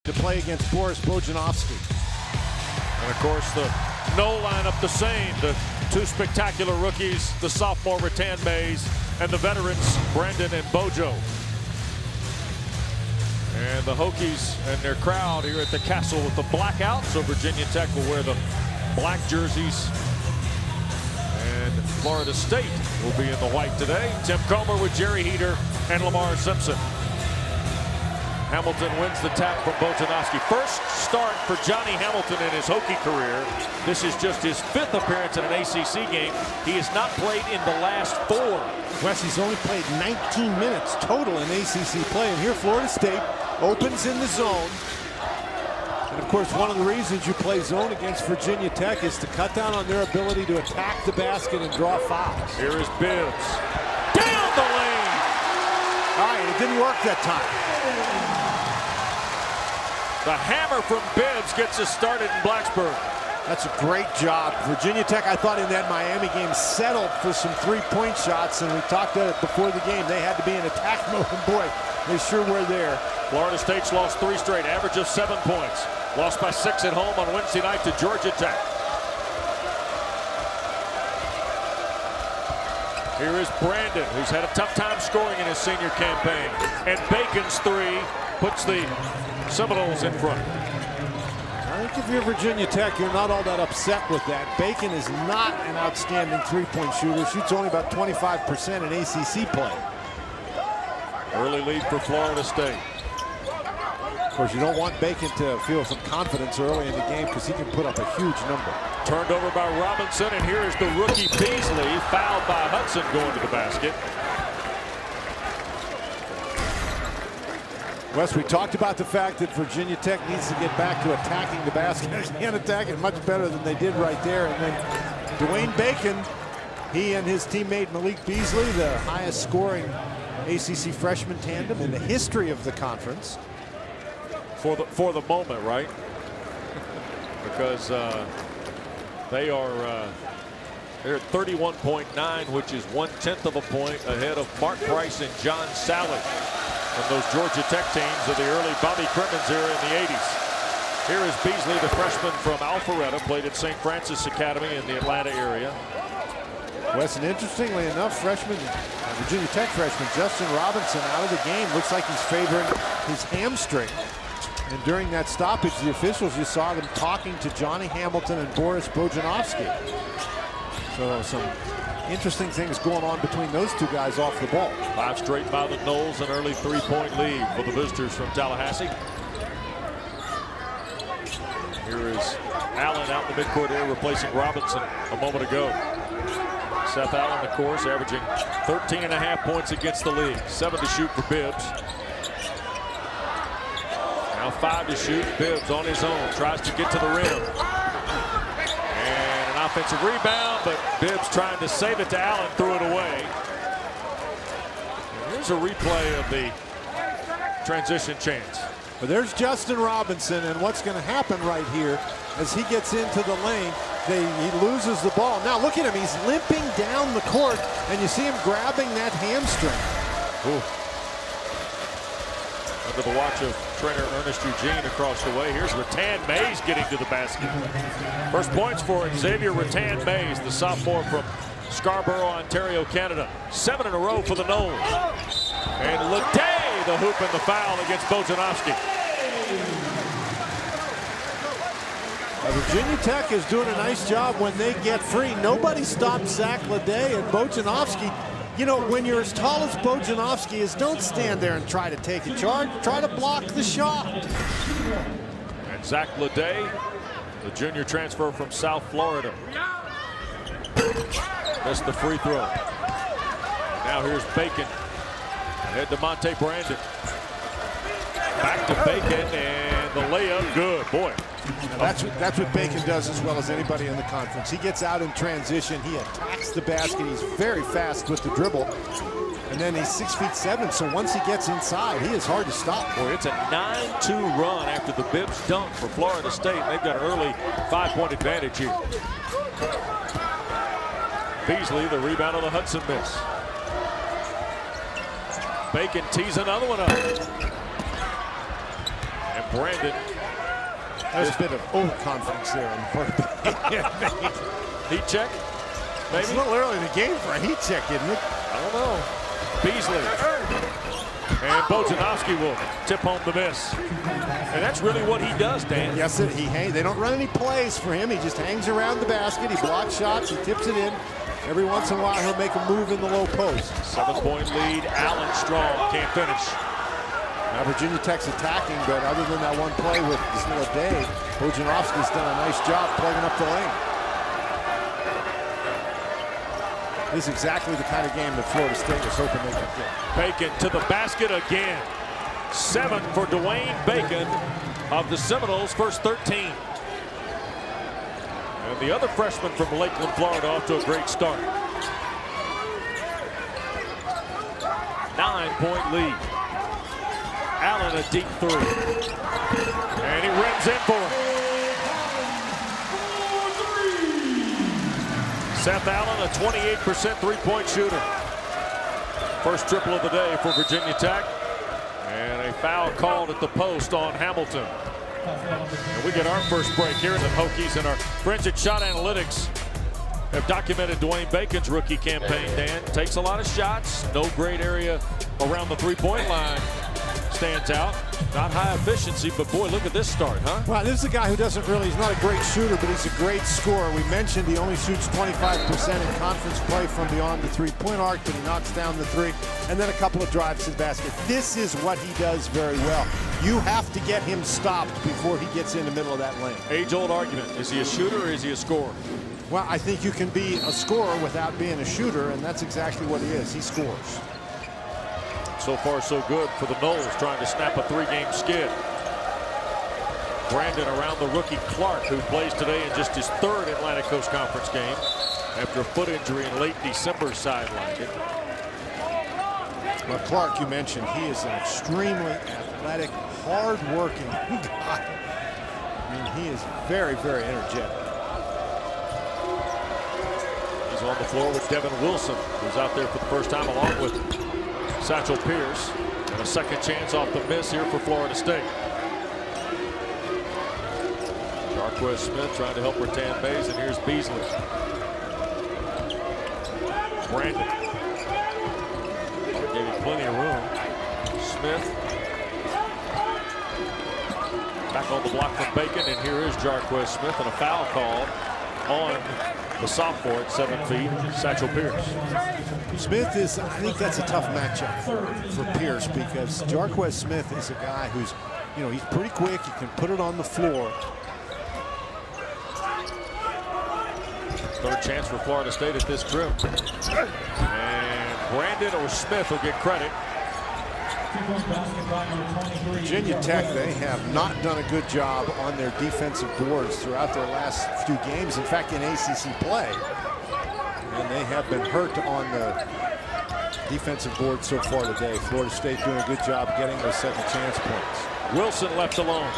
to play against Boris Bojanovsky. And of course the no lineup the same. The two spectacular rookies, the sophomore Rattan Mays and the veterans Brandon and Bojo. And the Hokies and their crowd here at the Castle with the blackout. So Virginia Tech will wear the black jerseys. And Florida State will be in the white today. Tim Comer with Jerry Heater and Lamar Simpson. Hamilton wins the tap from Bojanovsky. First start for Johnny Hamilton in his Hokie career. This is just his 5th appearance in an ACC game. He has not played in the last 4. Wes, he's only played 19 minutes total in ACC play. And here Florida State opens in the zone. And of course, one of the reasons you play zone against Virginia Tech is to cut down on their ability to attack the basket and draw fouls. Here is Bibbs. Down the lane. All right, it didn't work that time. The hammer from Bibbs gets us started in Blacksburg. That's a great job. Virginia Tech, I thought in that Miami game, settled for some three-point shots, and we talked about it before the game. They had to be in attack mode, and boy, they sure were there. Florida State's lost 3 straight, average of 7 points. Lost by 6 at home on Wednesday night to Georgia Tech. Here is Brandon, who's had a tough time scoring in his senior campaign. And Bacon's 3 puts the Seminoles in front. I think if you're Virginia Tech, you're not all that upset with that. Bacon is not an outstanding three-point shooter. Shoots only about 25% in ACC play. Early lead for Florida State. Of course, you don't want Bacon to feel some confidence early in the game because he can put up a huge number. Turned over by Robinson, and here is the rookie Beasley, fouled by Hudson going to the basket. Wes, we talked about the fact that Virginia Tech needs to get back to attacking the basket. They can't attack it much better than they did right there. And then Dwayne Bacon, he and his teammate Malik Beasley, the highest scoring ACC freshman tandem in the history of the conference. For the moment, right? Because they are they're at 31.9, which is 1/10 of a point ahead of Mark Price and John Salley from those Georgia Tech teams of the early Bobby Crimmins era in the 80s. Here is Beasley, the freshman from Alpharetta, played at St. Francis Academy in the Atlanta area. Wes, and interestingly enough, Virginia Tech freshman Justin Robinson out of the game. Looks like he's favoring his hamstring. And during that stoppage, the officials, you saw them talking to Johnny Hamilton and Boris Bojanovsky. So some interesting things going on between those two guys off the ball. 5 straight by the Noles, an early 3-point lead for the visitors from Tallahassee. Here is Allen out in the midcourt area, replacing Robinson a moment ago. Seth Allen, of course, averaging 13.5 points against the league. 7 to shoot for Bibbs. Now 5 to shoot. Bibbs on his own, tries to get to the rim. And an offensive rebound, but Bibbs trying to save it to Allen, threw it away. And here's a replay of the transition chance. But there's Justin Robinson, and what's going to happen right here as he gets into the lane, he loses the ball. Now look at him, he's limping down the court, and you see him grabbing that hamstring. Ooh. Under the watch of trainer Ernest Eugene across the way. Here's Rattan Mays getting to the basket. First points for Xavier Rattan Mays, the sophomore from Scarborough, Ontario, Canada. 7 in a row for the Noles. And Leday, the hoop and the foul against Bojanovsky. Virginia Tech is doing a nice job when they get free. Nobody stops Zach Leday, and Bojanovsky. You know, when you're as tall as Bojanovsky is, don't stand there and try to take a charge. Try to block the shot. And Zach Leday, the junior transfer from South Florida. Missed the free throw. And now here's Bacon. Ahead to Monte Brandon. Back to Bacon, and the layup good. Boy. Now that's what Bacon does as well as anybody in the conference. He gets out in transition. He attacks the basket. He's very fast with the dribble. And then he's 6'7", so once he gets inside, he is hard to stop. Boy, it's a 9-2 run after the Bibbs dunk for Florida State. They've got an early 5-point advantage here. Beasley, the rebound on the Hudson miss. Bacon tees another one up. And Brandon. There's a bit of overconfidence there on the part of Heat check? Maybe? It's a little early in the game for a heat check, isn't it? I don't know. Beasley. And Bojanovsky will tip home the miss. And that's really what he does, Dan. Yes, they don't run any plays for him. He just hangs around the basket. He blocks shots. He tips it in. Every once in a while, he'll make a move in the low post. 7-point lead. Allen strong. Can't finish. Now Virginia Tech's attacking, but other than that one play with Dave, Bojanovsky's done a nice job plugging up the lane. This is exactly the kind of game that Florida State was hoping they could get. Bacon to the basket again. 7 for Dwayne Bacon of the Seminoles, first 13. And the other freshman from Lakeland, Florida, off to a great start. 9-point lead. Allen a deep 3. And he rims in for him. Seth Allen, a 28% three-point shooter. First triple of the day for Virginia Tech. And a foul called at the post on Hamilton. And we get our first break here in the Hokies, and our friends at Shot Analytics have documented Dwayne Bacon's rookie campaign. Dan takes a lot of shots, no great area around the three-point line. Stands out. Not high efficiency, but boy, look at this start, huh? Well, this is a guy who he's not a great shooter, but he's a great scorer. We mentioned he only shoots 25% in conference play from beyond the three-point arc, but he knocks down the 3, and then a couple of drives to the basket. This is what he does very well. You have to get him stopped before he gets in the middle of that lane. Age-old argument. Is he a shooter or is he a scorer? Well, I think you can be a scorer without being a shooter, and that's exactly what he is. He scores. So far, so good for the Noles, trying to snap a 3-game skid. Brandon around the rookie Clark, who plays today in just his 3rd Atlantic Coast Conference game after a foot injury in late December sidelined it. Well, Clark, you mentioned, he is an extremely athletic, hard-working guy. I mean, he is very, very energetic. He's on the floor with Devin Wilson, who's out there for the first time along with Satchel Pierce, and a second chance off the miss here for Florida State. Jarquez Smith trying to help Rattan Mays, and here's Beasley. Brandon. Gave him plenty of room. Smith. Back on the block from Bacon, and here is Jarquez Smith, and a foul call on the sophomore at 7 feet, Satchel Pierce. Smith is, I think that's a tough matchup for Pierce, because Jarquez Smith is a guy who's, he's pretty quick. He can put it on the floor. Third chance for Florida State at this trip. And Brandon or Smith will get credit. Virginia Tech, they have not done a good job on their defensive boards throughout their last few games. In fact, in ACC play. And they have been hurt on the defensive board so far today. Florida State doing a good job getting those second chance points. Wilson left alone.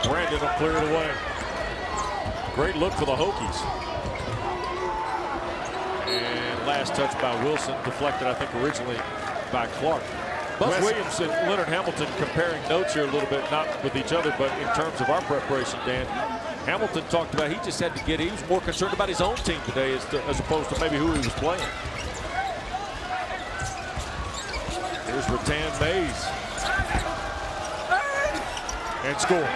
Brandon will clear it away. Great look for the Hokies. And last touch by Wilson, deflected, I think, originally by Clark. Buzz Williams and Leonard Hamilton comparing notes here a little bit, not with each other, but in terms of our preparation, Dan. Hamilton talked about he just had to he was more concerned about his own team today as opposed to maybe who he was playing. Here's Rattan Mays. And score.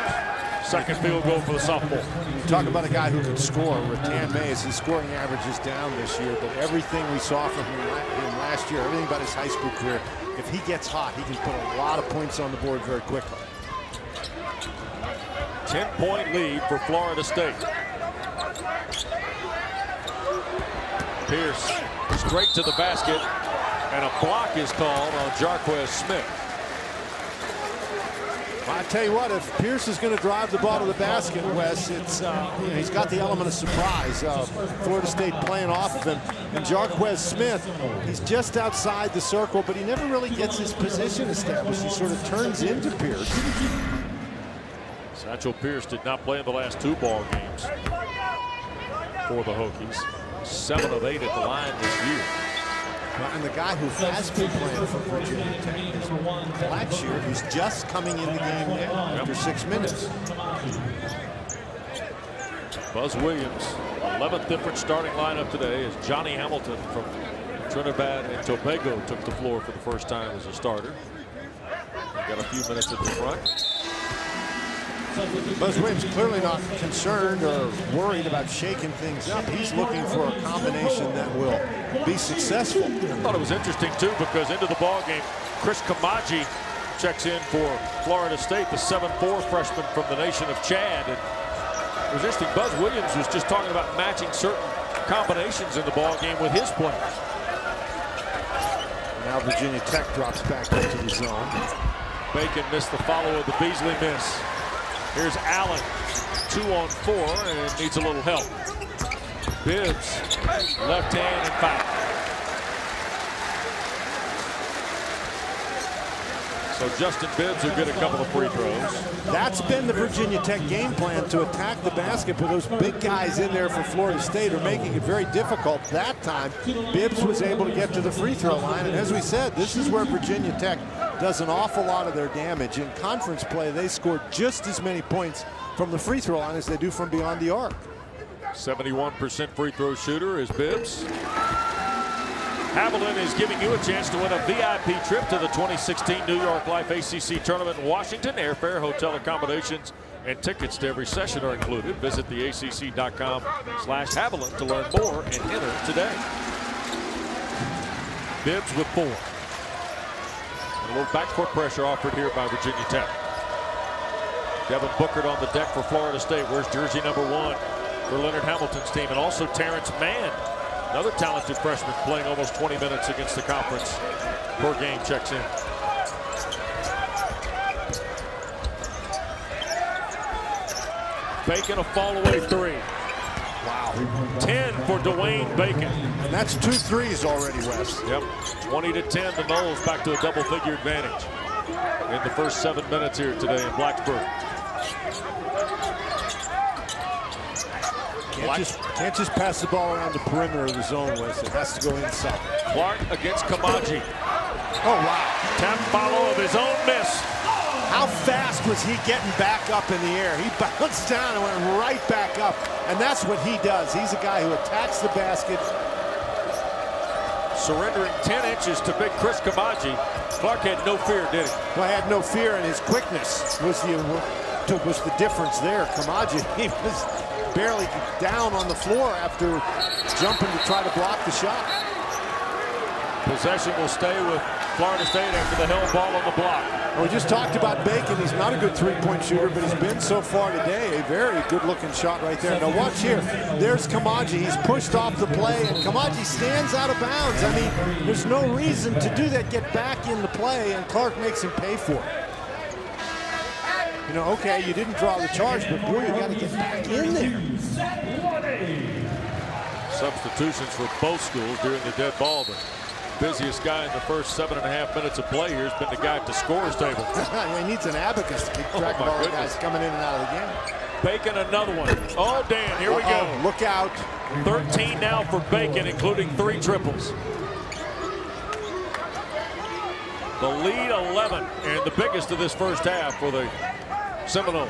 Second field goal for the sophomore. You talk about a guy who can score. Rattan Mays, his scoring average is down this year, but everything we saw from him last year, everything about his high school career, if he gets hot, he can put a lot of points on the board very quickly. 10-point lead for Florida State. Pierce straight to the basket, and a block is called on Jarquez Smith. I tell you what, if Pierce is going to drive the ball to the basket, Wes, it's he's got the element of surprise. Florida State playing off of him, and Jarquez Smith, he's just outside the circle, but he never really gets his position established. He sort of turns into Pierce. Satchel Pierce did not play in the last 2 ball games for the Hokies. 7 of 8 at the line this year. And the guy who has been playing for Virginia Tech is Blackshear, who's just coming in the game now after 6 minutes. Buzz Williams, 11th different starting lineup today as Johnny Hamilton from Trinidad and Tobago took the floor for the first time as a starter. Got a few minutes at the front. Buzz Williams clearly not concerned or worried about shaking things up. He's looking for a combination that will be successful. I thought it was interesting too because into the ball game, Chris Kamaji checks in for Florida State, the 7'4" freshman from the nation of Chad. And it was interesting. Buzz Williams was just talking about matching certain combinations in the ball game with his players. Now Virginia Tech drops back into the zone. Bacon missed the follow of the Beasley miss. Here's Allen, 2-on-4, and needs a little help. Bibbs, left hand and foul. So Justin Bibbs will get a couple of free throws. That's been the Virginia Tech game plan, to attack the basket, but those big guys in there for Florida State are making it very difficult. That time, Bibbs was able to get to the free throw line, and as we said, this is where Virginia Tech does an awful lot of their damage. In conference play, they scored just as many points from the free throw line as they do from beyond the arc. 71% free throw shooter is Bibbs. Haviland is giving you a chance to win a VIP trip to the 2016 New York Life ACC Tournament in Washington. Airfare, hotel accommodations, and tickets to every session are included. Visit theacc.com/Haviland to learn more and enter today. Bibbs with 4. A little backcourt pressure offered here by Virginia Tech. Devin Booker on the deck for Florida State. Where's jersey number 1 for Leonard Hamilton's team? And also Terrence Mann, another talented freshman playing almost 20 minutes against the conference per game, checks in. Bacon a fall away 3. Wow. 10 for Dwayne Bacon. And that's 2 threes already, Wes. Yep. 20-10, the Noles back to a double-figure advantage in the first 7 minutes here today in Blacksburg. Can't just pass the ball around the perimeter of the zone, Wes. It has to go inside. Clark against Kamaji. Oh, wow. Tap follow of his own miss. How fast was he getting back up in the air? He bounced down and went right back up. And that's what he does. He's a guy who attacks the basket. Surrendering 10 inches to big Chris Kamaji. Clark had no fear, did he? Well, I had no fear, and his quickness was the difference there. Kamaji, he was barely down on the floor after jumping to try to block the shot. Possession will stay with Florida State after the held ball on the block. We just talked about Bacon. He's not a good three-point shooter, but he's been so far today a very good-looking shot right there. Now watch here. There's Kamaji. He's pushed off the play, and Kamaji stands out of bounds. I mean, there's no reason to do that. Get back in the play, and Clark makes him pay for it. You know, okay, you didn't draw the charge, but boy, you got to get back in there. Substitutions for both schools during the dead ball. The busiest guy in the first 7.5 minutes of play here has been the guy at the scorer's table. He needs an abacus to keep track of all the guys coming in and out of the game. Bacon, another one. Oh, Dan, here we go. Look out. 13 now for Bacon, including 3 triples. The lead 11, and the biggest of this first half for the Seminoles.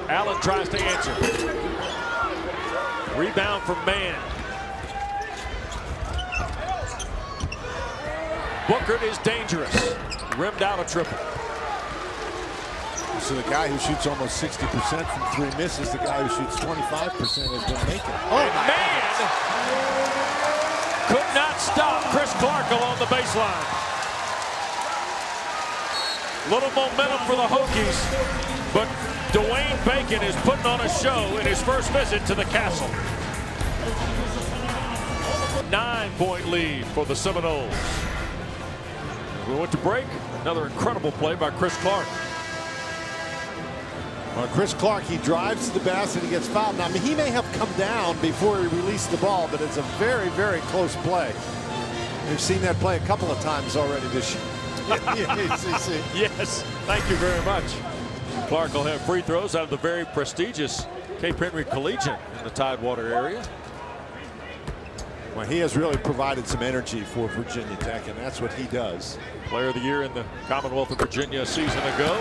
Allen tries to answer. Rebound from Mann. Booker is dangerous. Rimmed out a triple. So the guy who shoots almost 60% from 3 misses, the guy who shoots 25% has been making it. Oh, man! Could not stop Chris Clark along the baseline. Little momentum for the Hokies, but Dwayne Bacon is putting on a show in his first visit to the Castle. 9-point lead for the Seminoles. We went to break. Another incredible play by Chris Clark. Well, Chris Clark, he drives to the basket, he gets fouled. Now, I mean, he may have come down before he released the ball, but it's a very, very close play. We've seen that play a couple of times already this year. Yes, thank you very much. Clark will have free throws out of the very prestigious Cape Henry Collegiate in the Tidewater area. Well, he has really provided some energy for Virginia Tech, and that's what he does. Player of the Year in the Commonwealth of Virginia a season ago.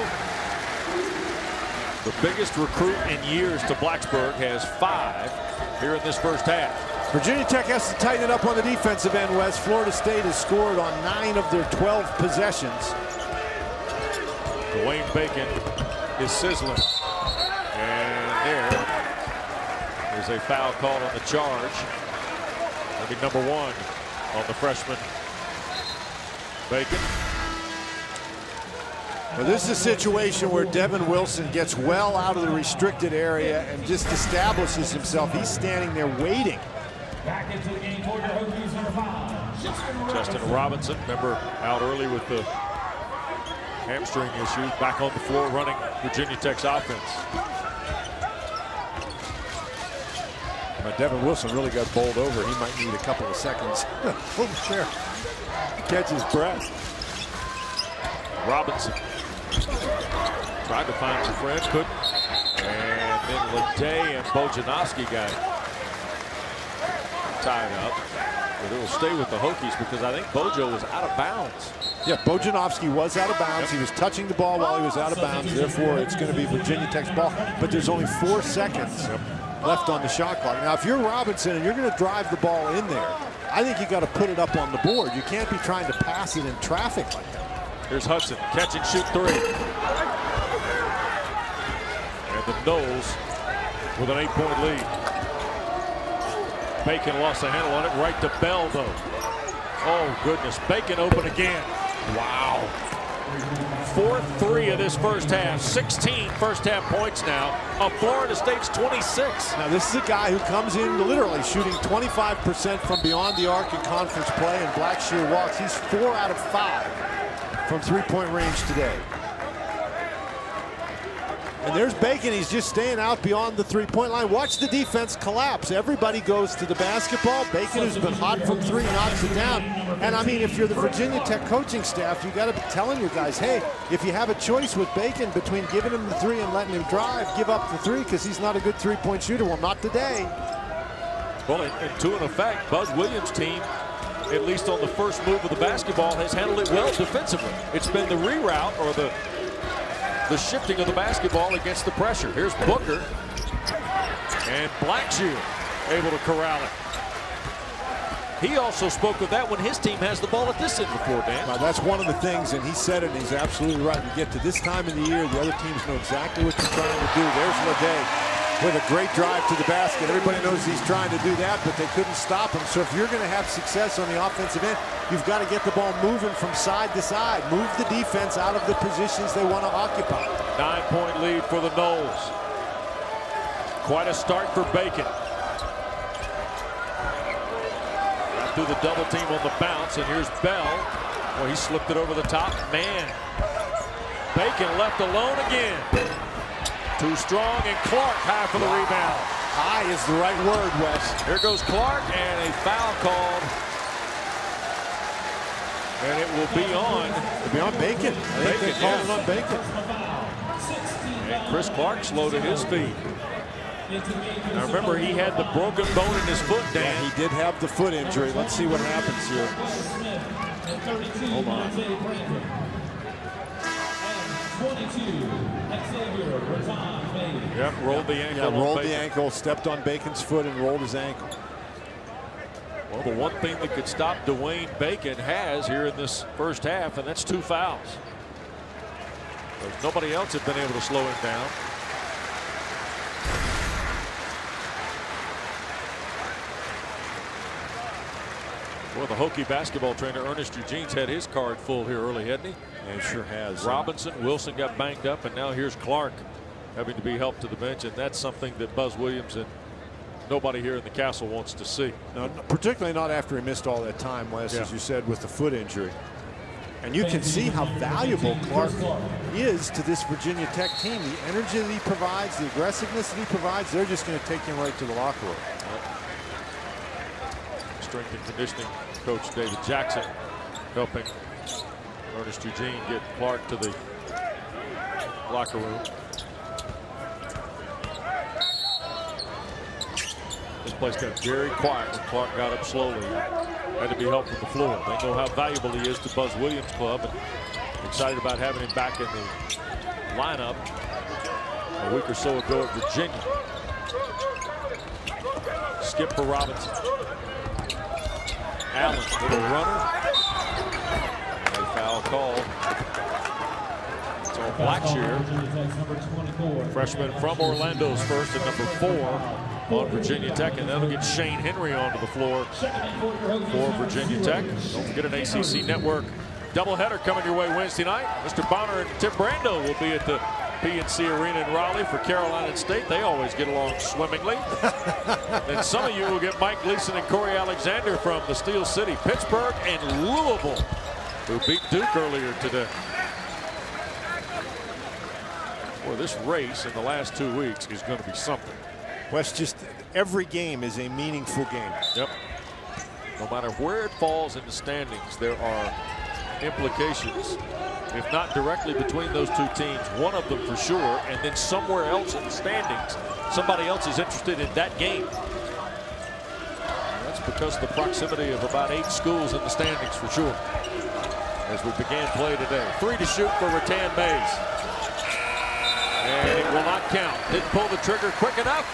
The biggest recruit in years to Blacksburg has 5 here in this first half. Virginia Tech has to tighten it up on the defensive end, Wes. Florida State has scored on 9 of their 12 possessions. Dwayne Bacon is sizzling. And there is a foul called on the charge. That'll be number 1 on the freshman, Bacon. Well, this is a situation where Devin Wilson gets well out of the restricted area and just establishes himself. He's standing there waiting. Back into the game for your Hokies, number 5. Justin Robinson, remember, out early with the hamstring issue, back on the floor running Virginia Tech's offense. But Devin Wilson really got bowled over. He might need a couple of seconds over there to catch his breath. Robinson tried to find some friends, couldn't. And then Leday and Bojanowski got tied up. But it will stay with the Hokies because I think Bojo was out of bounds. Yeah, Bojanowski was out of bounds. He was touching the ball while he was out of bounds. Therefore, it's going to be Virginia Tech's ball. But there's only 4 seconds left on the shot clock. Now, if you're Robinson and you're going to drive the ball in there, I think you got to put it up on the board. You can't be trying to pass it in traffic like that. Here's Hudson, catch and shoot 3. And the Noles with an 8-point lead. Bacon lost the handle on it, right to Bell though. Oh goodness, Bacon open again. Wow. 4-3 of this first half, 16 first half points now of Florida State's 26. Now this is a guy who comes in literally shooting 25% from beyond the arc in conference play and black sheer walks. He's 4 out of 5 from 3-point range today. And there's Bacon. He's just staying out beyond the 3-point line. Watch the defense collapse. Everybody goes to the basketball. Bacon, who's been hot from 3, knocks it down. And I mean, if you're the Virginia Tech coaching staff, you got to be telling your guys, hey, if you have a choice with Bacon between giving him the 3 and letting him drive, give up the 3 because he's not a good 3-point shooter. Well, not today. Well, and to an effect, Buzz Williams' team, at least on the first move of the basketball, has handled it well defensively. It's been the reroute or the shifting of the basketball against the pressure. Here's Booker. And Blackshear able to corral it. He also spoke of that when his team has the ball at this end before, Dan. Now, that's one of the things, and he said it, and he's absolutely right. You get to this time of the year, the other teams know exactly what you're trying to do. There's Leday with a great drive to the basket. Everybody knows he's trying to do that, but they couldn't stop him. So if you're going to have success on the offensive end, you've got to get the ball moving from side to side. Move the defense out of the positions they want to occupy. 9-point lead for the Noles. Quite a start for Bacon. Got through the double team on the bounce, and here's Bell. Well, he slipped it over the top. Man, Bacon left alone again. Too strong, and Clark high for the rebound. High is the right word, Wes. Here goes Clark, and a foul called. And it will be on. It'll be on Bacon. I think they called it on Bacon. And Chris Clark slow to his feet. Now remember, he had the broken bone in his foot, Dan. Yeah, he did have the foot injury. Let's see what happens here. Hold on. 22. Yep, rolled the ankle. Yeah, rolled the ankle, stepped on Bacon's foot and rolled his ankle. Well, the one thing that could stop Dwayne Bacon has here in this first half, and that's 2 fouls. But nobody else had been able to slow him down. Well, the Hokie basketball trainer, Ernest Eugene's had his card full here early, hadn't he? Yeah, he sure has. Robinson, Wilson got banged up, and now here's Clark having to be helped to the bench, and that's something that Buzz Williams and nobody here in the castle wants to see. No, particularly not after he missed all that time, Wes, as you said, with the foot injury. And you can see how valuable Clark is to this Virginia Tech team. The energy that he provides, the aggressiveness that he provides, they're just going to take him right to the locker room. Strength and conditioning coach David Jackson helping Ernest Eugene get Clark to the locker room. This place got very quiet when Clark got up slowly. Had to be helped with the floor. They know how valuable he is to Buzz Williams' club, and excited about having him back in the lineup a week or so ago at Virginia. Skip for Robinson. Allen, little runner. A foul called. It's on Blackshear. Freshman from Orlando's first at number 4 on Virginia Tech, and that'll get Shane Henry onto the floor for Virginia Tech. Don't forget an ACC Network doubleheader coming your way Wednesday night. Mr. Bonner and Tim Brando will be at the PNC Arena in Raleigh for Carolina State. They always get along swimmingly. And some of you will get Mike Gleason and Corey Alexander from the Steel City, Pittsburgh, and Louisville, who beat Duke earlier today. Boy, this race in the last 2 weeks is going to be something. Wes, just every game is a meaningful game. Yep. No matter where it falls in the standings, there are implications, if not directly between those two teams, one of them for sure, and then somewhere else in the standings, somebody else is interested in that game. And that's because of the proximity of about 8 schools in the standings for sure. As we began play today. 3 to shoot for Rattan Mays. And it will not count. Didn't pull the trigger quick enough.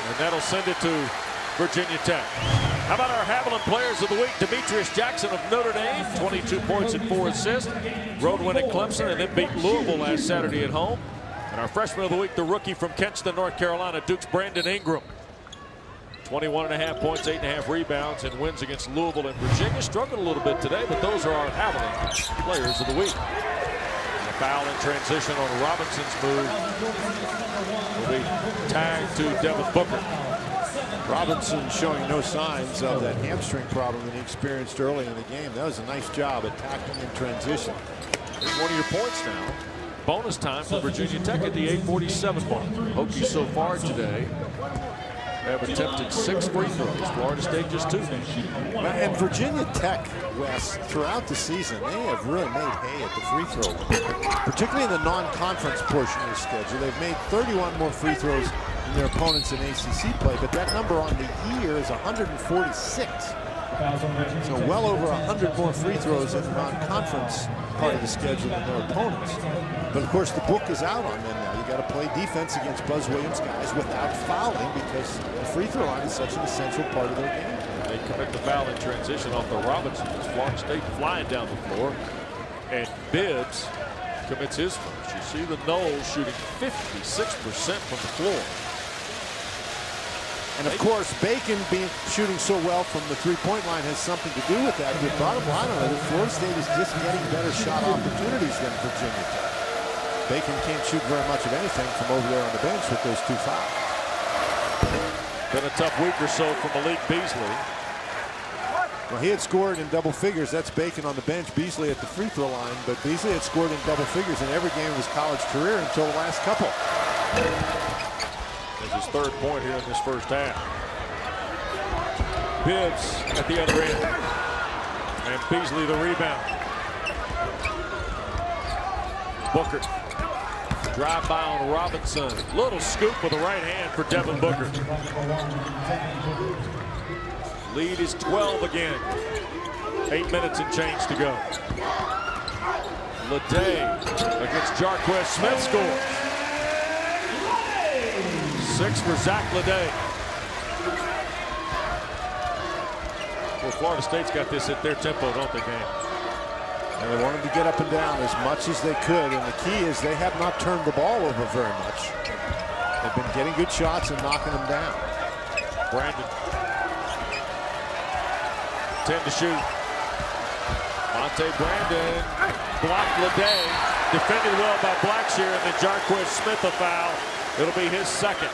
And that'll send it to Virginia Tech. How about our Haviland Players of the Week? Demetrius Jackson of Notre Dame, 22 points and 4 assists. Road win at Clemson and then beat Louisville last Saturday at home. And our Freshman of the Week, the rookie from Kenston, North Carolina, Duke's Brandon Ingram. 21.5 points, 8.5 rebounds, and wins against Louisville and Virginia. Struggled a little bit today, but those are our Haviland Players of the Week. And a foul in transition on Robinson's move will be tagged to Devin Booker. Robinson showing no signs of that hamstring problem that he experienced early in the game. That was a nice job at tackling in transition. Here's one of your points now. Bonus time for Virginia Tech at the 8:47 mark. Hokies so far today have attempted 6 free throws. Florida State just 2. And Virginia Tech, Wes, throughout the season, they have really made hay at the free throw line, particularly in the non-conference portion of the schedule. They've made 31 more free throws than their opponents in ACC play, but that number on the year is 146. So well over 100 more free throws in the non-conference part of the schedule than their opponents. But of course the book is out on them now. You got to play defense against Buzz Williams guys without fouling, because the free throw line is such an essential part of their game. They commit the foul in transition off the Robinson. Florida State flying down the floor, and Bibbs commits his first. You see the Noles shooting 56% from the floor. And of course, Bacon shooting so well from the three-point line has something to do with that. The bottom line on it is Florida State is just getting better shot opportunities than Virginia Tech. Bacon can't shoot very much of anything from over there on the bench with those 2 fouls. Been a tough week or so for Malik Beasley. Well, he had scored in double figures. That's Bacon on the bench, Beasley at the free throw line. But Beasley had scored in double figures in every game of his college career until the last couple. His 3rd point here in this first half. Bibbs at the other end. And Beasley the rebound. Booker. Drive by on Robinson. Little scoop with the right hand for Devin Booker. Lead is 12 again. 8 minutes and change to go. Leday against Jarquez Smith scores. 6 for Zach Leday. Well, Florida State's got this at their tempo, don't they, gang? And they wanted to get up and down as much as they could. And the key is they have not turned the ball over very much. They've been getting good shots and knocking them down. Brandon. 10 to shoot. Monte Brandon blocked Leday. Defended well by Blackshear, and then Jarquez Smith a foul. It'll be his 2nd.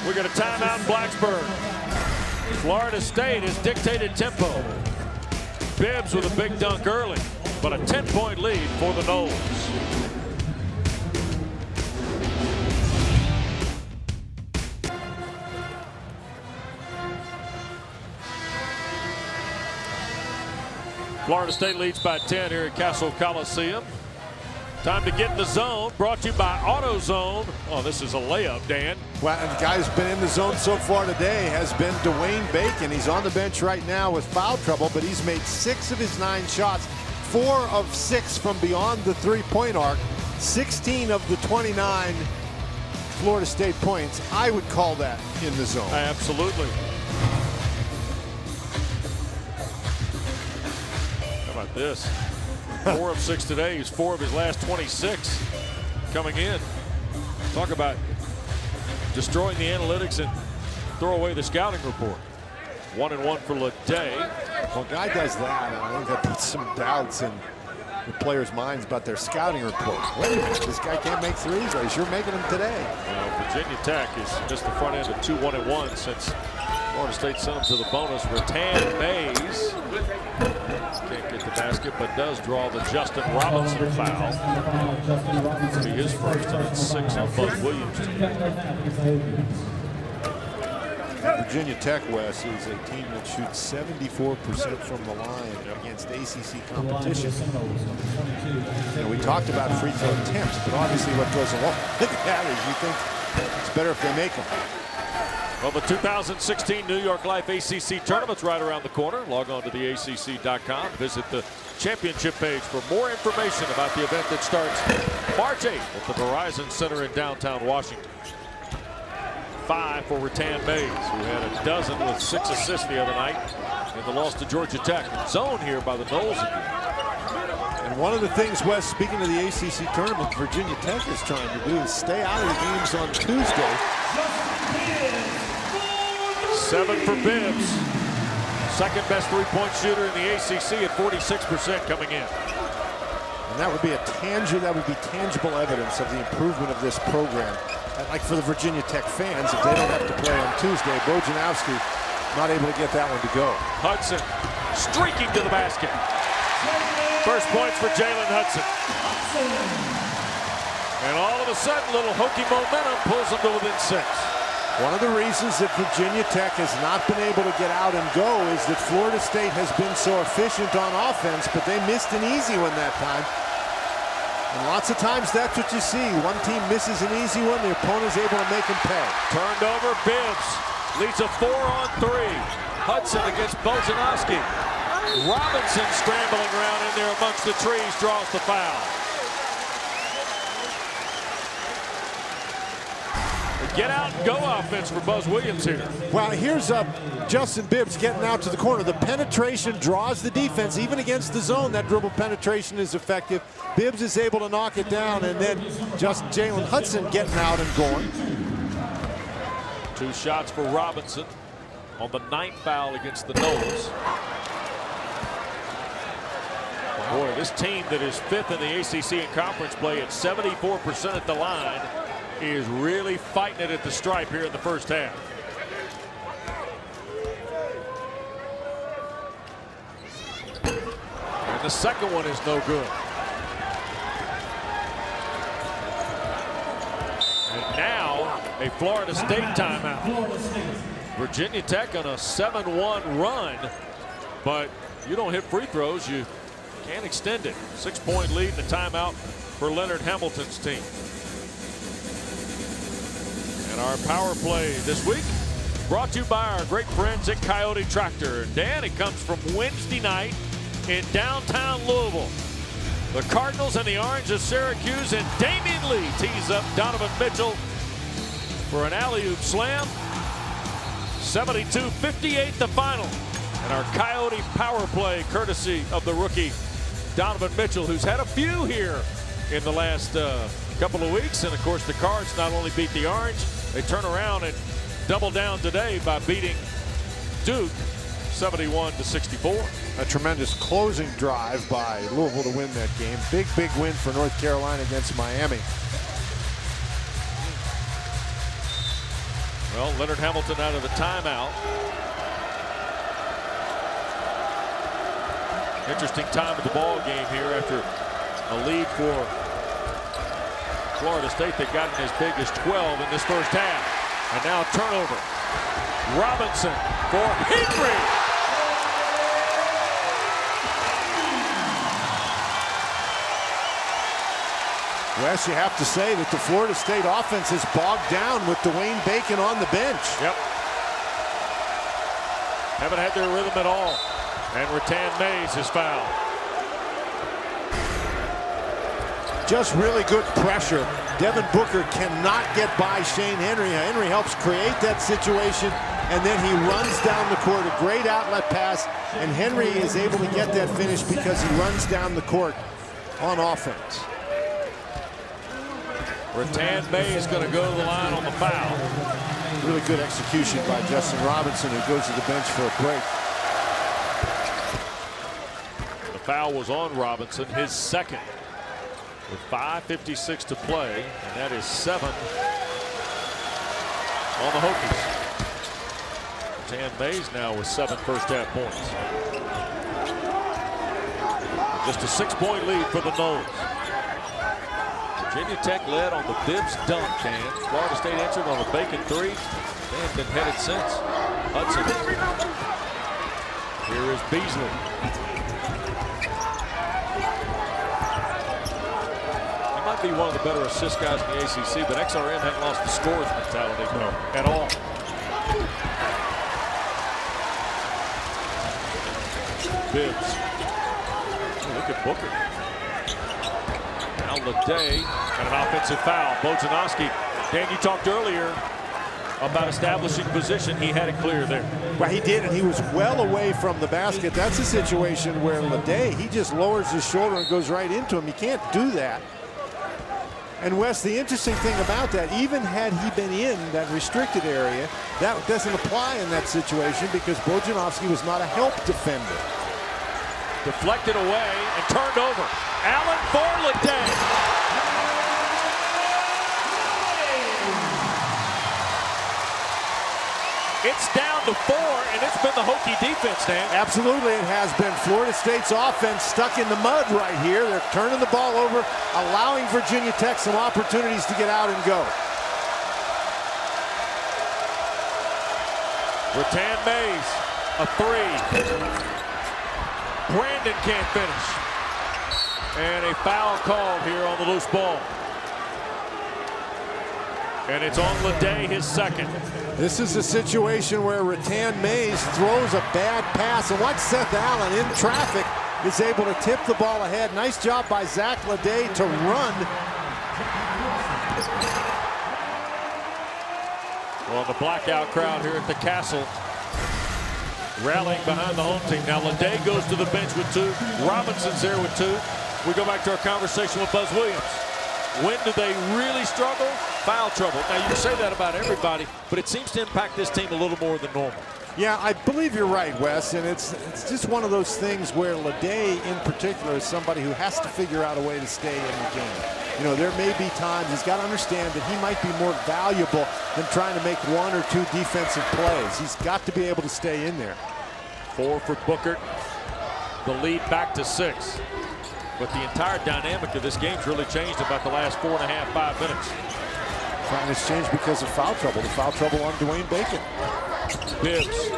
We got a timeout in Blacksburg. Florida State has dictated tempo. Bibbs with a big dunk early, but a 10-point lead for the Noles. Florida State leads by 10 here at Castle Coliseum. Time to get in the zone. Brought to you by AutoZone. Oh, this is a layup, Dan. Well, and the guy who's been in the zone so far today has been Dwayne Bacon. He's on the bench right now with foul trouble, but he's made 6 of his 9 shots, 4 of 6 from beyond the three-point arc, 16 of the 29 Florida State points. I would call that in the zone. Absolutely. How about this? 4 of 6 today. He's 4 of his last 26 coming in. Talk about destroying the analytics and throw away the scouting report. 1-1 for Leday. Well, a guy does that, and I think that puts some doubts in the players' minds about their scouting report. Wait a minute, this guy can't make threes. Well, he's sure making them today. Well, Virginia Tech has missed the front end of 2 1-1 since Florida State sent him to the bonus. Rattan Mays can't get the basket, but does draw the Justin Robinson foul. It'll be his first, and it's 6 on Buzz Williams. Virginia Tech, Wes, is a team that shoots 74% from the line against ACC competition. And we talked about free throw attempts, but obviously what goes along with that is you think it's better if they make them. Well, the 2016 New York Life ACC Tournament's right around the corner. Log on to the ACC.com. Visit the championship page for more information about the event that starts March 8th at the Verizon Center in downtown Washington. 5 for Rattan Mays, who had a dozen with 6 assists the other night in the loss to Georgia Tech. Zone here by the Noles again. And one of the things, Wes, speaking of the ACC tournament, Virginia Tech is trying to do is stay out of the games on Tuesday. 7 for Bibbs. Second best three-point shooter in the ACC at 46% coming in. And that would be tangible evidence of the improvement of this program. And like for the Virginia Tech fans, if they don't have to play on Tuesday, Bojanowski not able to get that one to go. Hudson streaking to the basket. First points for Jalen Hudson. And all of a sudden, little hokey momentum pulls them to within 6. One of the reasons that Virginia Tech has not been able to get out and go is that Florida State has been so efficient on offense, but they missed an easy one that time. And lots of times that's what you see. One team misses an easy one, the opponent's able to make them pay. Turned over, Bibbs leads a 4-on-3. Hudson against Bojanowski. Robinson scrambling around in there amongst the trees, draws the foul. Get out and go offense for Buzz Williams here. Well, here's Justin Bibbs getting out to the corner. The penetration draws the defense. Even against the zone, that dribble penetration is effective. Bibbs is able to knock it down, and then just Jalen Hudson getting out and going. 2 shots for Robinson on the 9th foul against the Noles. Boy, this team that is 5th in the ACC in conference play at 74% at the line is really fighting it at the stripe here in the first half. And the second one is no good. And now a Florida State timeout. Virginia Tech on a 7-1 run, but you don't hit free throws, you can't extend it. 6-point lead and a timeout for Leonard Hamilton's team. And our power play this week brought to you by our great friends at Coyote Tractor. And Dan, it comes from Wednesday night in downtown Louisville. The Cardinals and the Orange of Syracuse, and Damian Lee tees up Donovan Mitchell for an alley-oop slam. 72-58 the final. And our Coyote power play courtesy of the rookie Donovan Mitchell, who's had a few here in the last couple of weeks. And of course the Cards not only beat the Orange, they turn around and double down today by beating Duke 71-64. A tremendous closing drive by Louisville to win that game. Big win for North Carolina against Miami. Well, Leonard Hamilton out of the timeout. Interesting time of the ball game here after a lead for Florida State that got as big as 12 in this first half. And now turnover. Robinson for Henry. Wes, you have to say that the Florida State offense is bogged down with Dwayne Bacon on the bench. Yep. Haven't had their rhythm at all. And Rattan Mays is fouled. Just really good pressure. Devin Booker cannot get by Shane Henry. Henry helps create that situation, and then he runs down the court. A great outlet pass, and Henry is able to get that finish because he runs down the court on offense. Rattan Mays is going to go to the line on the foul. Really good execution by Justin Robinson, who goes to the bench for a break. The foul was on Robinson, his second, with 5:56 to play, and that is 7 on the Hokies. Rattan Mays now with 7 first-half points. Just a 6-point lead for the Noles. Virginia Tech led on the Bibbs dunk, and Florida State answered on a Bacon 3. They have been headed since. Hudson. Here is Beasley. He might be one of the better assist guys in the ACC, but XRM hadn't lost the scores mentality at all. Bibbs. Oh, look at Booker. Now Leday and an offensive foul. Bojanowski. Dan, you talked earlier about establishing position. He had it clear there. Well, he did, and he was well away from the basket. That's a situation where Leday, he just lowers his shoulder and goes right into him. You can't do that. And Wes, the interesting thing about that, even had he been in that restricted area, that doesn't apply in that situation because Bojanowski was not a help defender. Deflected away and turned over. Allen for Leday. It's down to 4, and it's been the Hokie defense, Dan. Absolutely, it has been. Florida State's offense stuck in the mud right here. They're turning the ball over, allowing Virginia Tech some opportunities to get out and go. Rattan Mays, a 3. Brandon can't finish. And a foul called here on the loose ball. And it's on Leday, his second. This is a situation where Rattan Mays throws a bad pass, and watch Seth Allen in traffic is able to tip the ball ahead. Nice job by Zach Leday to run. Well, the blackout crowd here at the Castle rallying behind the home team. Now Leday goes to the bench with 2. Robinson's there with 2. We go back to our conversation with Buzz Williams. When do they really struggle? Foul trouble. Now you can say that about everybody, but it seems to impact this team a little more than normal. Yeah, I believe you're right, Wes, and it's just one of those things where Leday in particular is somebody who has to figure out a way to stay in the game. You know, there may be times he's got to understand that he might be more valuable than trying to make 1 or 2 defensive plays. He's got to be able to stay in there. 4 for Booker. The lead back to 6. But the entire dynamic of this game's really changed about the last 4.5, 5 minutes. And it's changed because of foul trouble. The foul trouble on Dwayne Bacon. Bibbs.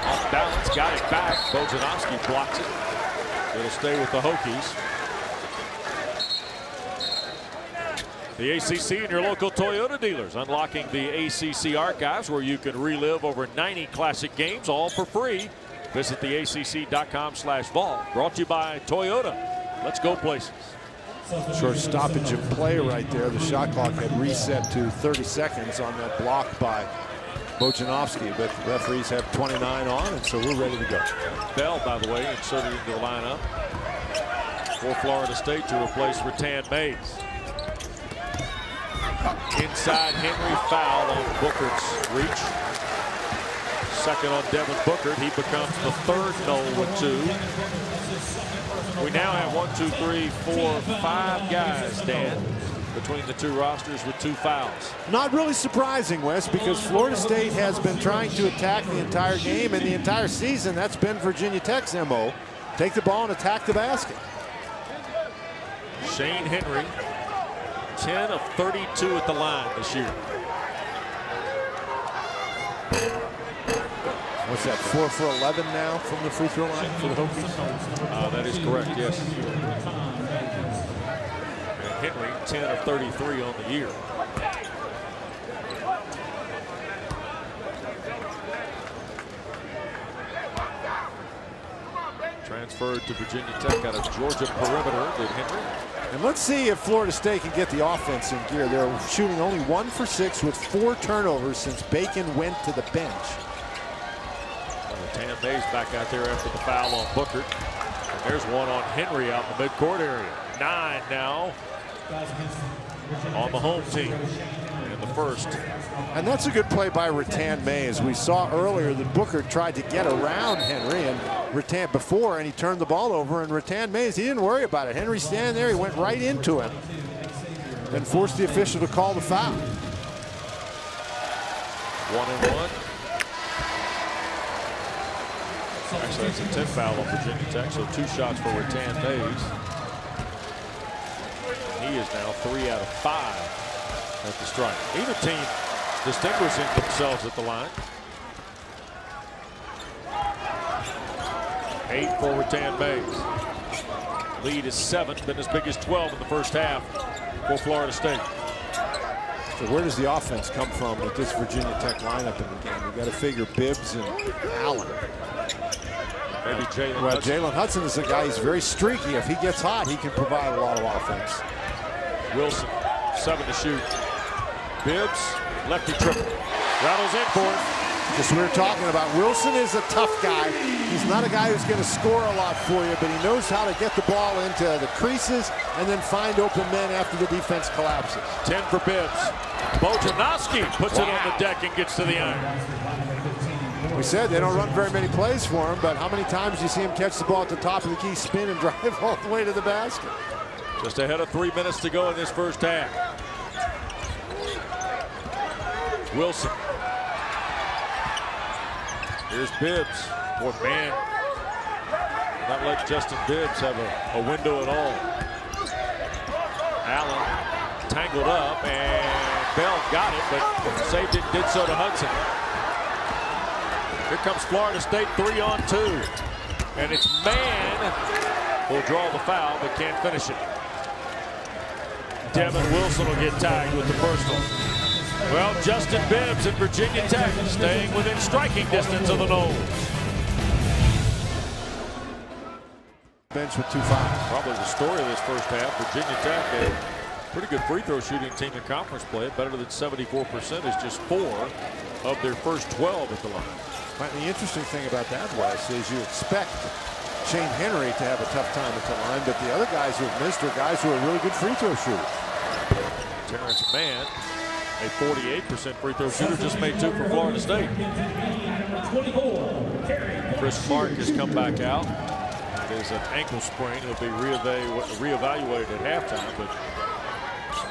Off balance, got it back. Bojanowski blocks it. It'll stay with the Hokies. The ACC and your local Toyota dealers, unlocking the ACC archives where you can relive over 90 classic games, all for free. Visit theacc.com/vault. Brought to you by Toyota. Let's go places. Short stoppage of play right there. The shot clock had reset to 30 seconds on that block by Bojanowski, but the referees have 29 on, and so we're ready to go. Bell, by the way, inserted into the lineup for Florida State to replace Rattan Mays. Inside Henry, foul on Booker's reach. Second on Devin Booker. He becomes the 3rd Nole with 2. We now have 1, 2, 3, 4, 5 guys, Dan, between the 2 rosters with 2 fouls. Not really surprising, Wes, because Florida State has been trying to attack the entire game and the entire season. That's been Virginia Tech's MO. Take the ball and attack the basket. Shane Henry, 10 of 32 at the line this year. What's that, 4 for 11 now from the free throw line for the Hokies? That is correct, yes. Henry, 10 of 33 on the year. Transferred to Virginia Tech out of Georgia perimeter, did Henry. And let's see if Florida State can get the offense in gear. They're shooting only 1 for 6 with 4 turnovers since Bacon went to the bench. Tam Mays back out there after the foul on Booker. And there's one on Henry out in the midcourt area. 9 now on the home team in the first. And that's a good play by Rattan Mays. We saw earlier that Booker tried to get around Henry and Rattan before, and he turned the ball over, and Rattan Mays, he didn't worry about it. Henry standing there, he went right into him and forced the official to call the foul. 1-and-1. Actually, it's a 10th foul on Virginia Tech, so 2 shots for Rattan Mays. He is now 3 out of 5 at the strike. Either team distinguishing themselves at the line. 8 for Rattan Mays. Lead is 7, been as big as 12 in the first half for Florida State. So where does the offense come from with this Virginia Tech lineup in the game? You've got to figure Bibbs and Allen. Maybe Jalen Well, Hudson. Jalen Hudson is a guy who's very streaky. If he gets hot, he can provide a lot of offense. Wilson, 7 to shoot. Bibbs, lefty triple. Rattles in for it. Just we were talking about, Wilson is a tough guy. He's not a guy who's going to score a lot for you, but he knows how to get the ball into the creases and then find open men after the defense collapses. 10 for Bibbs. Bojanowski puts it on the deck and gets to the iron. We said they don't run very many plays for him, but how many times do you see him catch the ball at the top of the key, spin, and drive all the way to the basket? Just ahead of 3 minutes to go in this first half. Wilson. Here's Bibbs. Boy, man, not let Justin Bibbs have a window at all. Allen tangled up, and Bell got it, but saved it, did so to Hudson. Here comes Florida State, 3-on-2. And it's Mann will draw the foul, but can't finish it. Devin Wilson will get tagged with the personal. Well, Justin Bibbs and Virginia Tech staying within striking distance of the nose. Bench with 2 fouls. Probably the story of this first half. Virginia Tech, a pretty good free throw shooting team in conference play, better than 74%, is just 4 of their first 12 at the line. Right, the interesting thing about that, Wes, is you expect Shane Henry to have a tough time at the line, but the other guys who have missed are guys who are really good free throw shooters. Terrence Mann, a 48% free throw shooter, just made 2 for Florida State. Chris Mark has come back out. It is an ankle sprain. He'll be reevaluated at halftime, but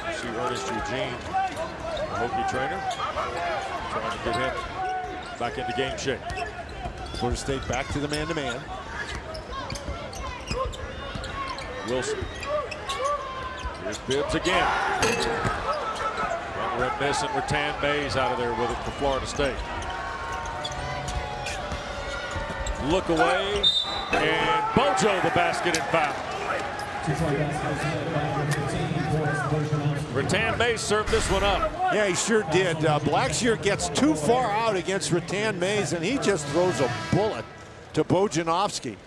you see Ernest Eugene, the Hokie trainer, trying to get him back into game shape. Florida State back to the man-to-man. Wilson. Here's Bibbs again. Red miss, and Rattan Mays out of there with it for Florida State. Look away, and Bojo the basket and foul. Rattan Mays served this one up. Yeah, he sure did. Blackshear gets too far out against Rattan Mays, and he just throws a bullet to Bojanowski.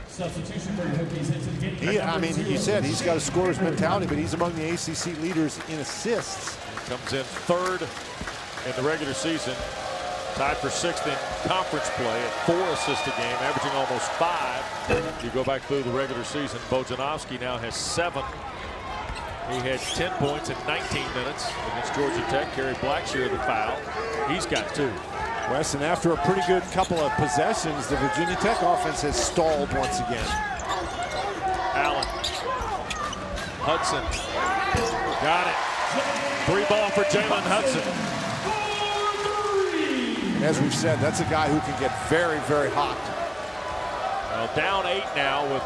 Substitution for Hokies into the game. I mean, you said he's got a scorer's mentality, but he's among the ACC leaders in assists. Comes in 3rd in the regular season, tied for 6th in conference play at 4 assists a game, averaging almost 5. You go back through the regular season, Bojanowski now has 7. He had 10 points in 19 minutes against Georgia Tech. Carried Blackshear the foul. He's got 2. Wes, and after a pretty good couple of possessions, the Virginia Tech offense has stalled once again. Allen. Hudson. Got it. 3 ball for Jalen Hudson. As we've said, that's a guy who can get very, very hot. Well, down 8 now with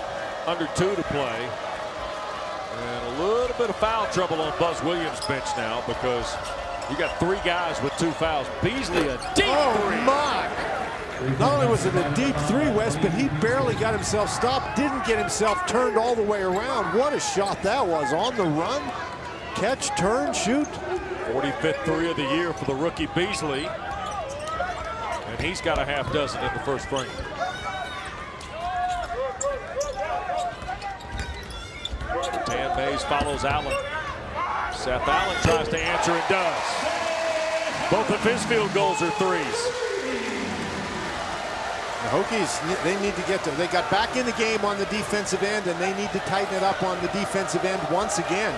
under 2 to play. And a little bit of foul trouble on Buzz Williams' bench now because you got 3 guys with 2 fouls. Beasley a deep 3. My! Not only was it a deep three, Wes, but he barely got himself stopped, didn't get himself turned all the way around. What a shot that was. On the run, catch, turn, shoot. 45th three of the year for the rookie Beasley. And he's got a half dozen in the first frame. Tan Mays follows Allen. Seth Allen tries to answer and does. Both of his field goals are threes. The Hokies, they need to get to, they got back in the game on the defensive end, and they need to tighten it up on the defensive end once again.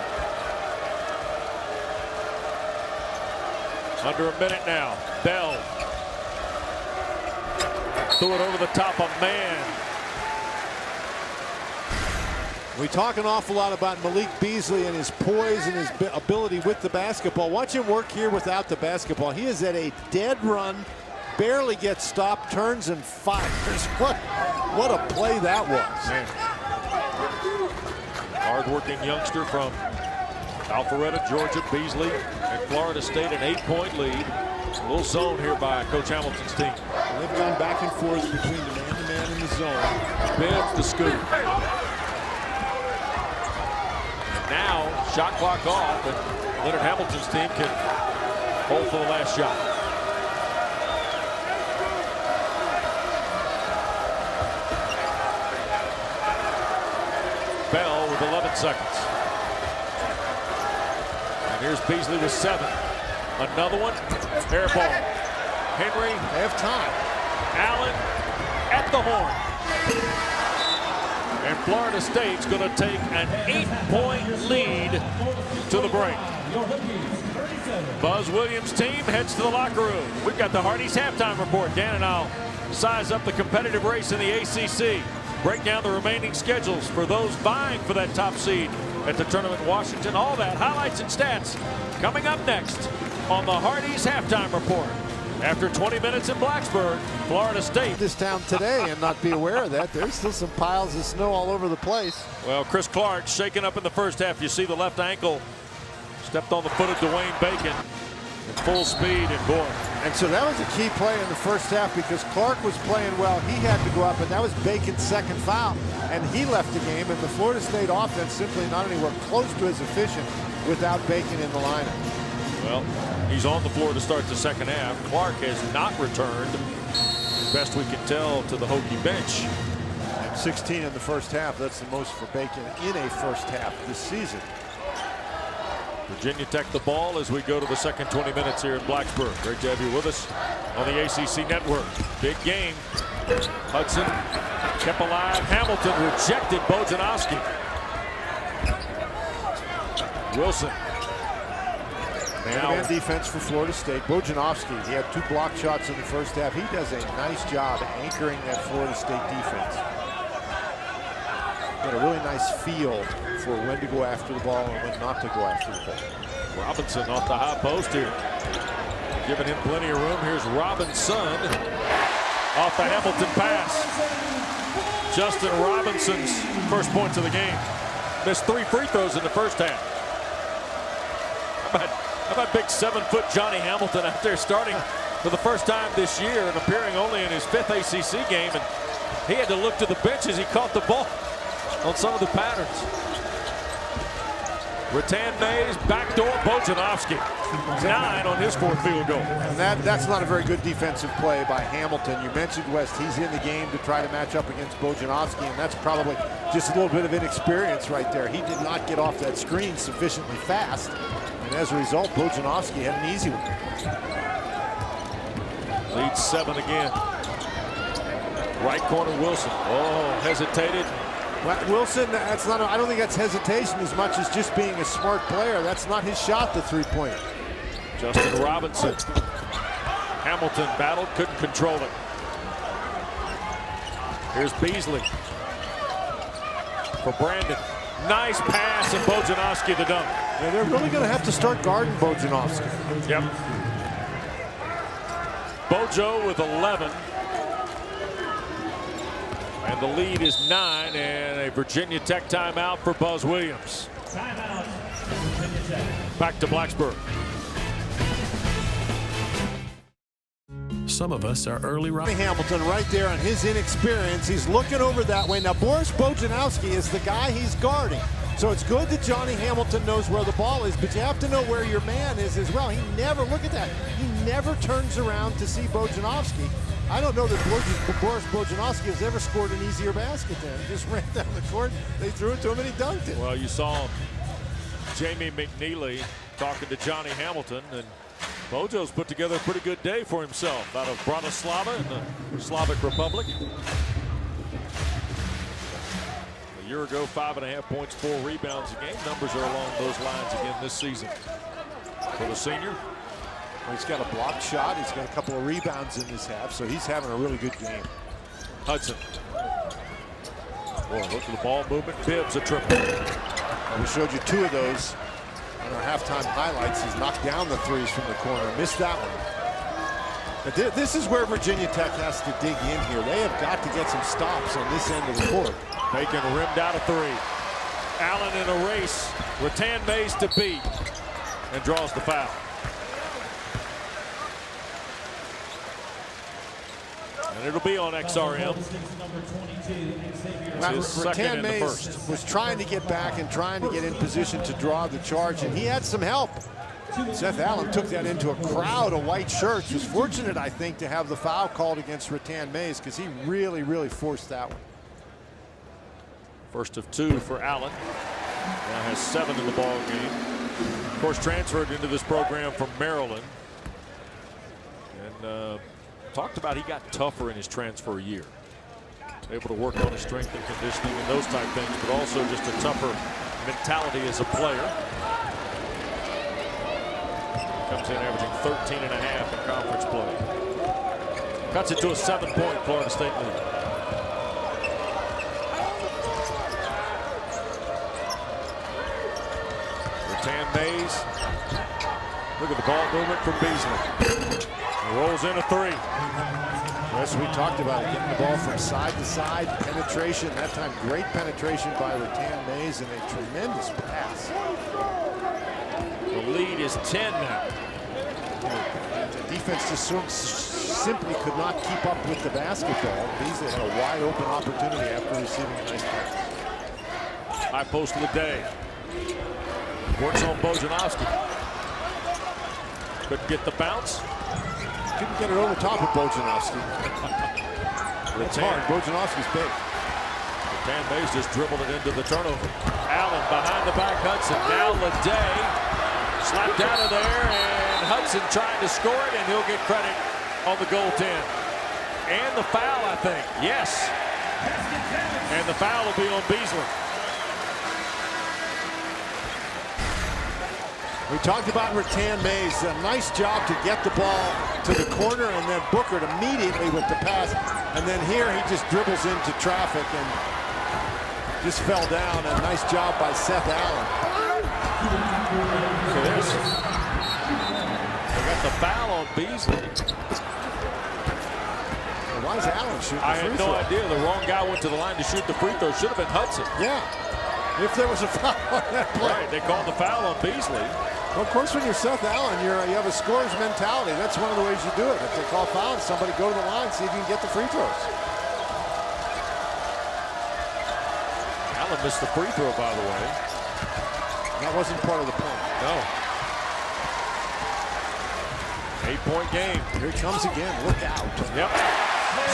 Under a minute now. Bell threw it over the top of man. We talk an awful lot about Malik Beasley and his poise and his ability with the basketball. Watch him work here without the basketball. He is at a dead run, barely gets stopped, turns and fires. What a play that was. Man. Hard-working youngster from Alpharetta, Georgia. Beasley and Florida State an 8-point lead. A little zone here by Coach Hamilton's team. They've gone back and forth between the man-to-man and the zone. Bibbs the scoop. Now, shot clock off, and Leonard Hamilton's team can hold for the last shot. Bell with 11 seconds. And here's Beasley with 7. Another one. Air ball. Henry. They have time. Allen at the horn. And Florida State's going to take an 8-point lead to the break. Buzz Williams' team heads to the locker room. We've got the Hardee's halftime report. Dan and I'll size up the competitive race in the ACC. Break down the remaining schedules for those vying for that top seed at the tournament in Washington. All that, highlights and stats, coming up next on the Hardee's halftime report. After 20 minutes in Blacksburg, Florida State. This town today and not be aware of that. There's still some piles of snow all over the place. Well, Chris Clark shaken up in the first half. You see the left ankle stepped on the foot of Dwayne Bacon at full speed, and boy. And so that was a key play in the first half because Clark was playing well. He had to go up, and that was Bacon's second foul, and he left the game. And the Florida State offense simply not anywhere close to as efficient without Bacon in the lineup. Well, he's on the floor to start the second half. Clark has not returned, best we can tell, to the Hokie bench. And 16 in the first half. That's the most for Bacon in a first half this season. Virginia Tech the ball as we go to the second 20 minutes here in Blacksburg. Great to have you with us on the ACC Network. Big game. Hudson kept alive. Hamilton rejected Bojanowski. Wilson. Man-to-man defense for Florida State. Bojanowski, he had 2 block shots in the first half. He does a nice job anchoring that Florida State defense. Got a really nice feel for when to go after the ball and when not to go after the ball. Robinson off the high post here. Giving him plenty of room. Here's Robinson off the Hamilton pass. Justin Robinson's first points of the game. Missed 3 free throws in the first half. How about big 7-foot Johnny Hamilton out there starting for the first time this year and appearing only in his 5th ACC game, and he had to look to the bench as he caught the ball on some of the patterns. Rattan Mays, backdoor Bojanowski. 9 on his 4th field goal. And that's not a very good defensive play by Hamilton. You mentioned West, he's in the game to try to match up against Bojanowski, and that's probably just a little bit of inexperience right there. He did not get off that screen sufficiently fast. And as a result, Bojanowski had an easy one. Leads 7 again. Right corner Wilson. Oh, hesitated. Well, Wilson, that's not. I don't think that's hesitation as much as just being a smart player. That's not his shot, the 3-pointer. Justin Robinson. Hamilton battled, couldn't control it. Here's Beasley for Brandon. Nice pass, and Bojanowski the dunk. Yeah, they're really going to have to start guarding Bojanowski. Yep. Bojo with 11. And the lead is 9, and a Virginia Tech timeout for Buzz Williams. Timeout, Virginia Tech. Back to Blacksburg. some of us are early risers. Hamilton right there on his inexperience. He's looking over that way. Now, Boris Bojanowski is the guy he's guarding. So it's good that Johnny Hamilton knows where the ball is, but you have to know where your man is as well. He never, look at that, he never turns around to see Bojanowski. I don't know that Boris Bojanowski has ever scored an easier basket there. He just ran down the court, they threw it to him, and he dunked it. Well, you saw Jamie McNeely talking to Johnny Hamilton, and Bojo's put together a pretty good day for himself out of Bratislava in the Slavic Republic. A year ago, 5.5 points, 4 rebounds a game. Numbers are along those lines again this season for the senior. Well, he's got a blocked shot. He's got a couple of rebounds in this half, so he's having a really good game. Hudson. Boy, look at the ball movement. Bibbs a triple. Well, we showed you 2 of those on our halftime highlights. He's knocked down the threes from the corner. Missed that one. But this is where Virginia Tech has to dig in here. They have got to get some stops on this end of the court. Bacon rimmed out a 3. Allen in a race. Rattan Mays to beat. And draws the foul. And it'll be on XRM. Rattan Mays was trying to get back and trying to get in position to draw the charge, and he had some help. Seth Allen took that into a crowd of white shirts. Was fortunate, I think, to have the foul called against Rattan Mays because he really, really forced that one. First of 2 for Allen. Now has 7 in the ball game. Of course, transferred into this program from Maryland. And talked about he got tougher in his transfer year. Able to work on his strength and conditioning and those type things, but also just a tougher mentality as a player. Comes in averaging 13.5 in conference play. Cuts it to a 7-point Florida State lead. Rattan Mays. Look at the ball movement from Beasley. He rolls in a 3. As we talked about, getting the ball from side to side, penetration. That time, great penetration by Rattan Mays and a tremendous pass. The lead is 10 now. The defense just simply could not keep up with the basketball. Beasley had a wide open opportunity after receiving a nice pass. High post of the day. Works on Bojanowski. Couldn't get the bounce. Couldn't get it over top of Bojanowski. It's hard. Bojanowski's big. Rattan Mays just dribbled it into the turnover. Allen behind the back Hudson. Now Leday slapped out of there, and Hudson trying to score it, and he'll get credit on the goaltend. And the foul, I think. Yes. And the foul will be on Beasley. We talked about Rattan Mays. A nice job to get the ball to the corner, and then Booker immediately with the pass. And then here he just dribbles into traffic and just fell down. A nice job by Seth Allen. So there's, they got the foul on Beasley. Well, why is Allen shooting the I free had no throw? idea. The wrong guy went to the line to shoot the free throw. Should have been Hudson. Yeah. If there was a foul on that play. Right, they called the foul on Beasley. Well, of course, when you're Seth Allen, you have a scorer's mentality. That's one of the ways you do it. If they call foul on somebody, go to the line, see if you can get the free throws. Allen missed the free throw, by the way. That wasn't part of the point. No. 8-point game. Here it comes again. Look out. Yep.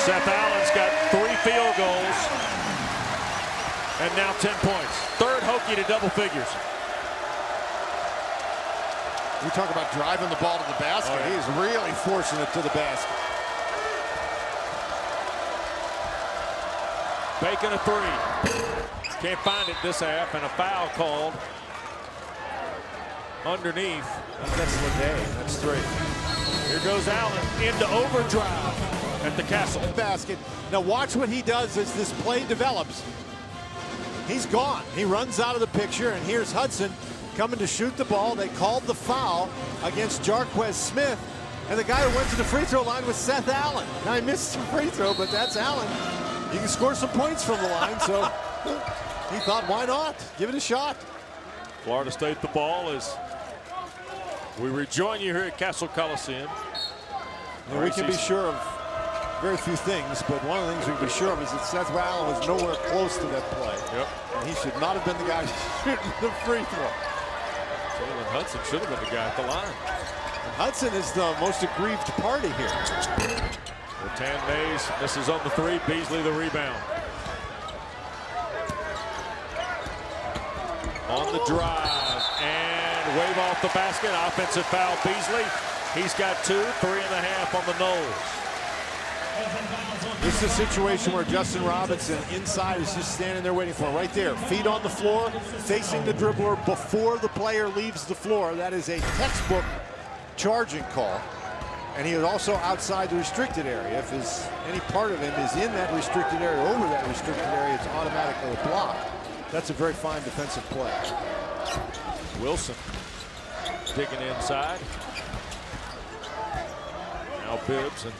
Seth Allen's got 3 field goals. And now 10 points. Third Hokie to double figures. We talk about driving the ball to the basket. Oh, yeah. He is really forcing it to the basket. Bacon a 3. Can't find it this half, and a foul called underneath. That's Leday. That's 3. Here goes Allen into overdrive at the Castle. Basket. Now watch what he does as this play develops. He's gone. He runs out of the picture, and here's Hudson coming to shoot the ball. They called the foul against Jarquez Smith, and the guy who went to the free throw line was Seth Allen. Now he missed the free throw, but that's Allen. He can score some points from the line, so he thought, why not? Give it a shot. Florida State the ball as we rejoin you here at Castle Coliseum. And we can be sure of very few things, but one of the things we can be sure of is that Seth Allen was nowhere close to that play. Yep. And he should not have been the guy shooting the free throw. Jalen Hudson should have been the guy at the line. And Hudson is the most aggrieved party here. Ratan Mays misses on the three. Beasley the rebound. On the drive and wave off the basket. Offensive foul Beasley. He's got 2, 3.5 on the nose. This is a situation where Justin Robinson inside is just standing there waiting for him. Right there, feet on the floor, facing the dribbler before the player leaves the floor. That is a textbook charging call. And he is also outside the restricted area. If any part of him is in that restricted area, over that restricted area, it's automatically a block. That's a very fine defensive play. Wilson digging inside. Now Bibbs and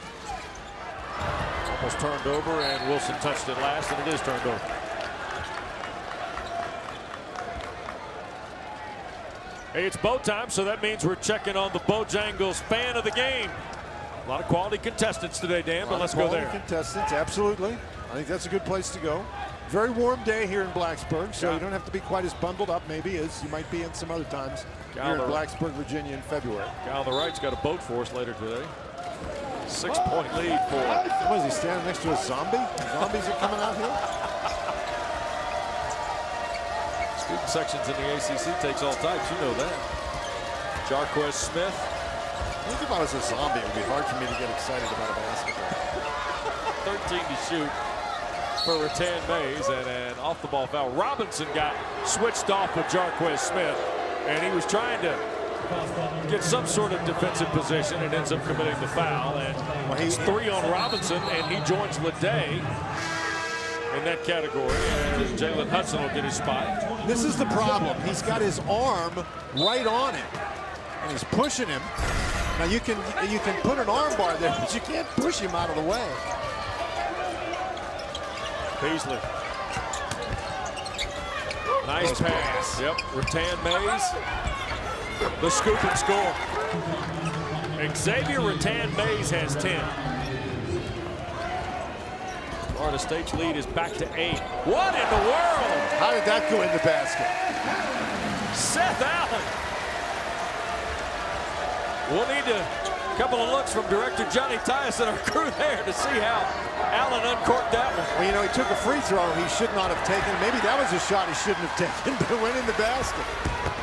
almost turned over, and Wilson touched it last, and it is turned over. Hey, it's bow time, so that means we're checking on the Bojangles fan of the game. A lot of quality contestants today, Dan, but let's go there. Contestants, absolutely. I think that's a good place to go. Very warm day here in Blacksburg, so you don't have to be quite as bundled up maybe as you might be in some other times here in Blacksburg, Virginia in February. Guy on the right's got a boat for us later today. 6-point lead for... What is he, standing next to a zombie? Zombies are coming out here? Student sections in the ACC takes all types, you know that. Jarquez Smith. Think about it as a zombie. It would be hard for me to get excited about a basketball. 13 to shoot for Ratan Mays, and an off-the-ball foul. Robinson got switched off with Jarquez Smith, and he was trying to get some sort of defensive position and ends up committing the foul. And it's 3 on Robinson, and he joins Leday in that category. And Jalen Hudson will get his spot. This is the problem. He's got his arm right on him, and he's pushing him. Now you can put an arm bar there, but you can't push him out of the way. Beasley. Nice pass. Yep. Ratan Mays. The scoop and score. Xavier Ratan Mays has 10. Florida State's lead is back to 8. What in the world? How did that go in the basket? Seth Allen. We'll need a couple of looks from director Johnny Tyus and our crew there to see how Allen uncorked that one. Well, you know, he took a free throw he should not have taken. Maybe that was a shot he shouldn't have taken, but it went in the basket.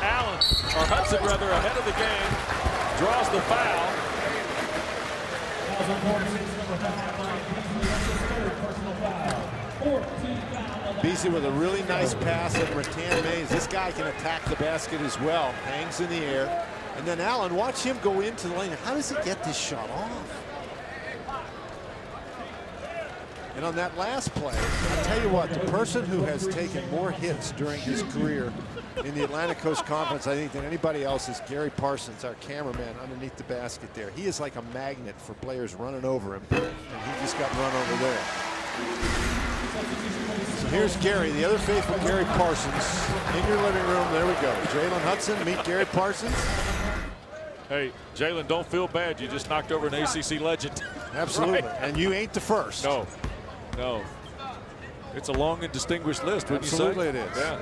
Allen, or Hudson rather, ahead of the game, draws the foul. Beasley with a really nice pass at Ratan Mays. This guy can attack the basket as well. Hangs in the air. And then Allen, watch him go into the lane. How does he get this shot off? And on that last play, I'll tell you what, the person who has taken more hits during his career in the Atlantic Coast Conference, I think, than anybody else is Gary Parsons, our cameraman underneath the basket there. He is like a magnet for players running over him, and he just got run over there. So here's Gary, the other faithful Gary Parsons, in your living room. There we go. Jalen Hudson, meet Gary Parsons. Hey, Jalen, don't feel bad. You just knocked over an ACC legend. Absolutely, Right? and you ain't the first. No, no. It's a long and distinguished list, wouldn't you say? Absolutely it is. Yeah.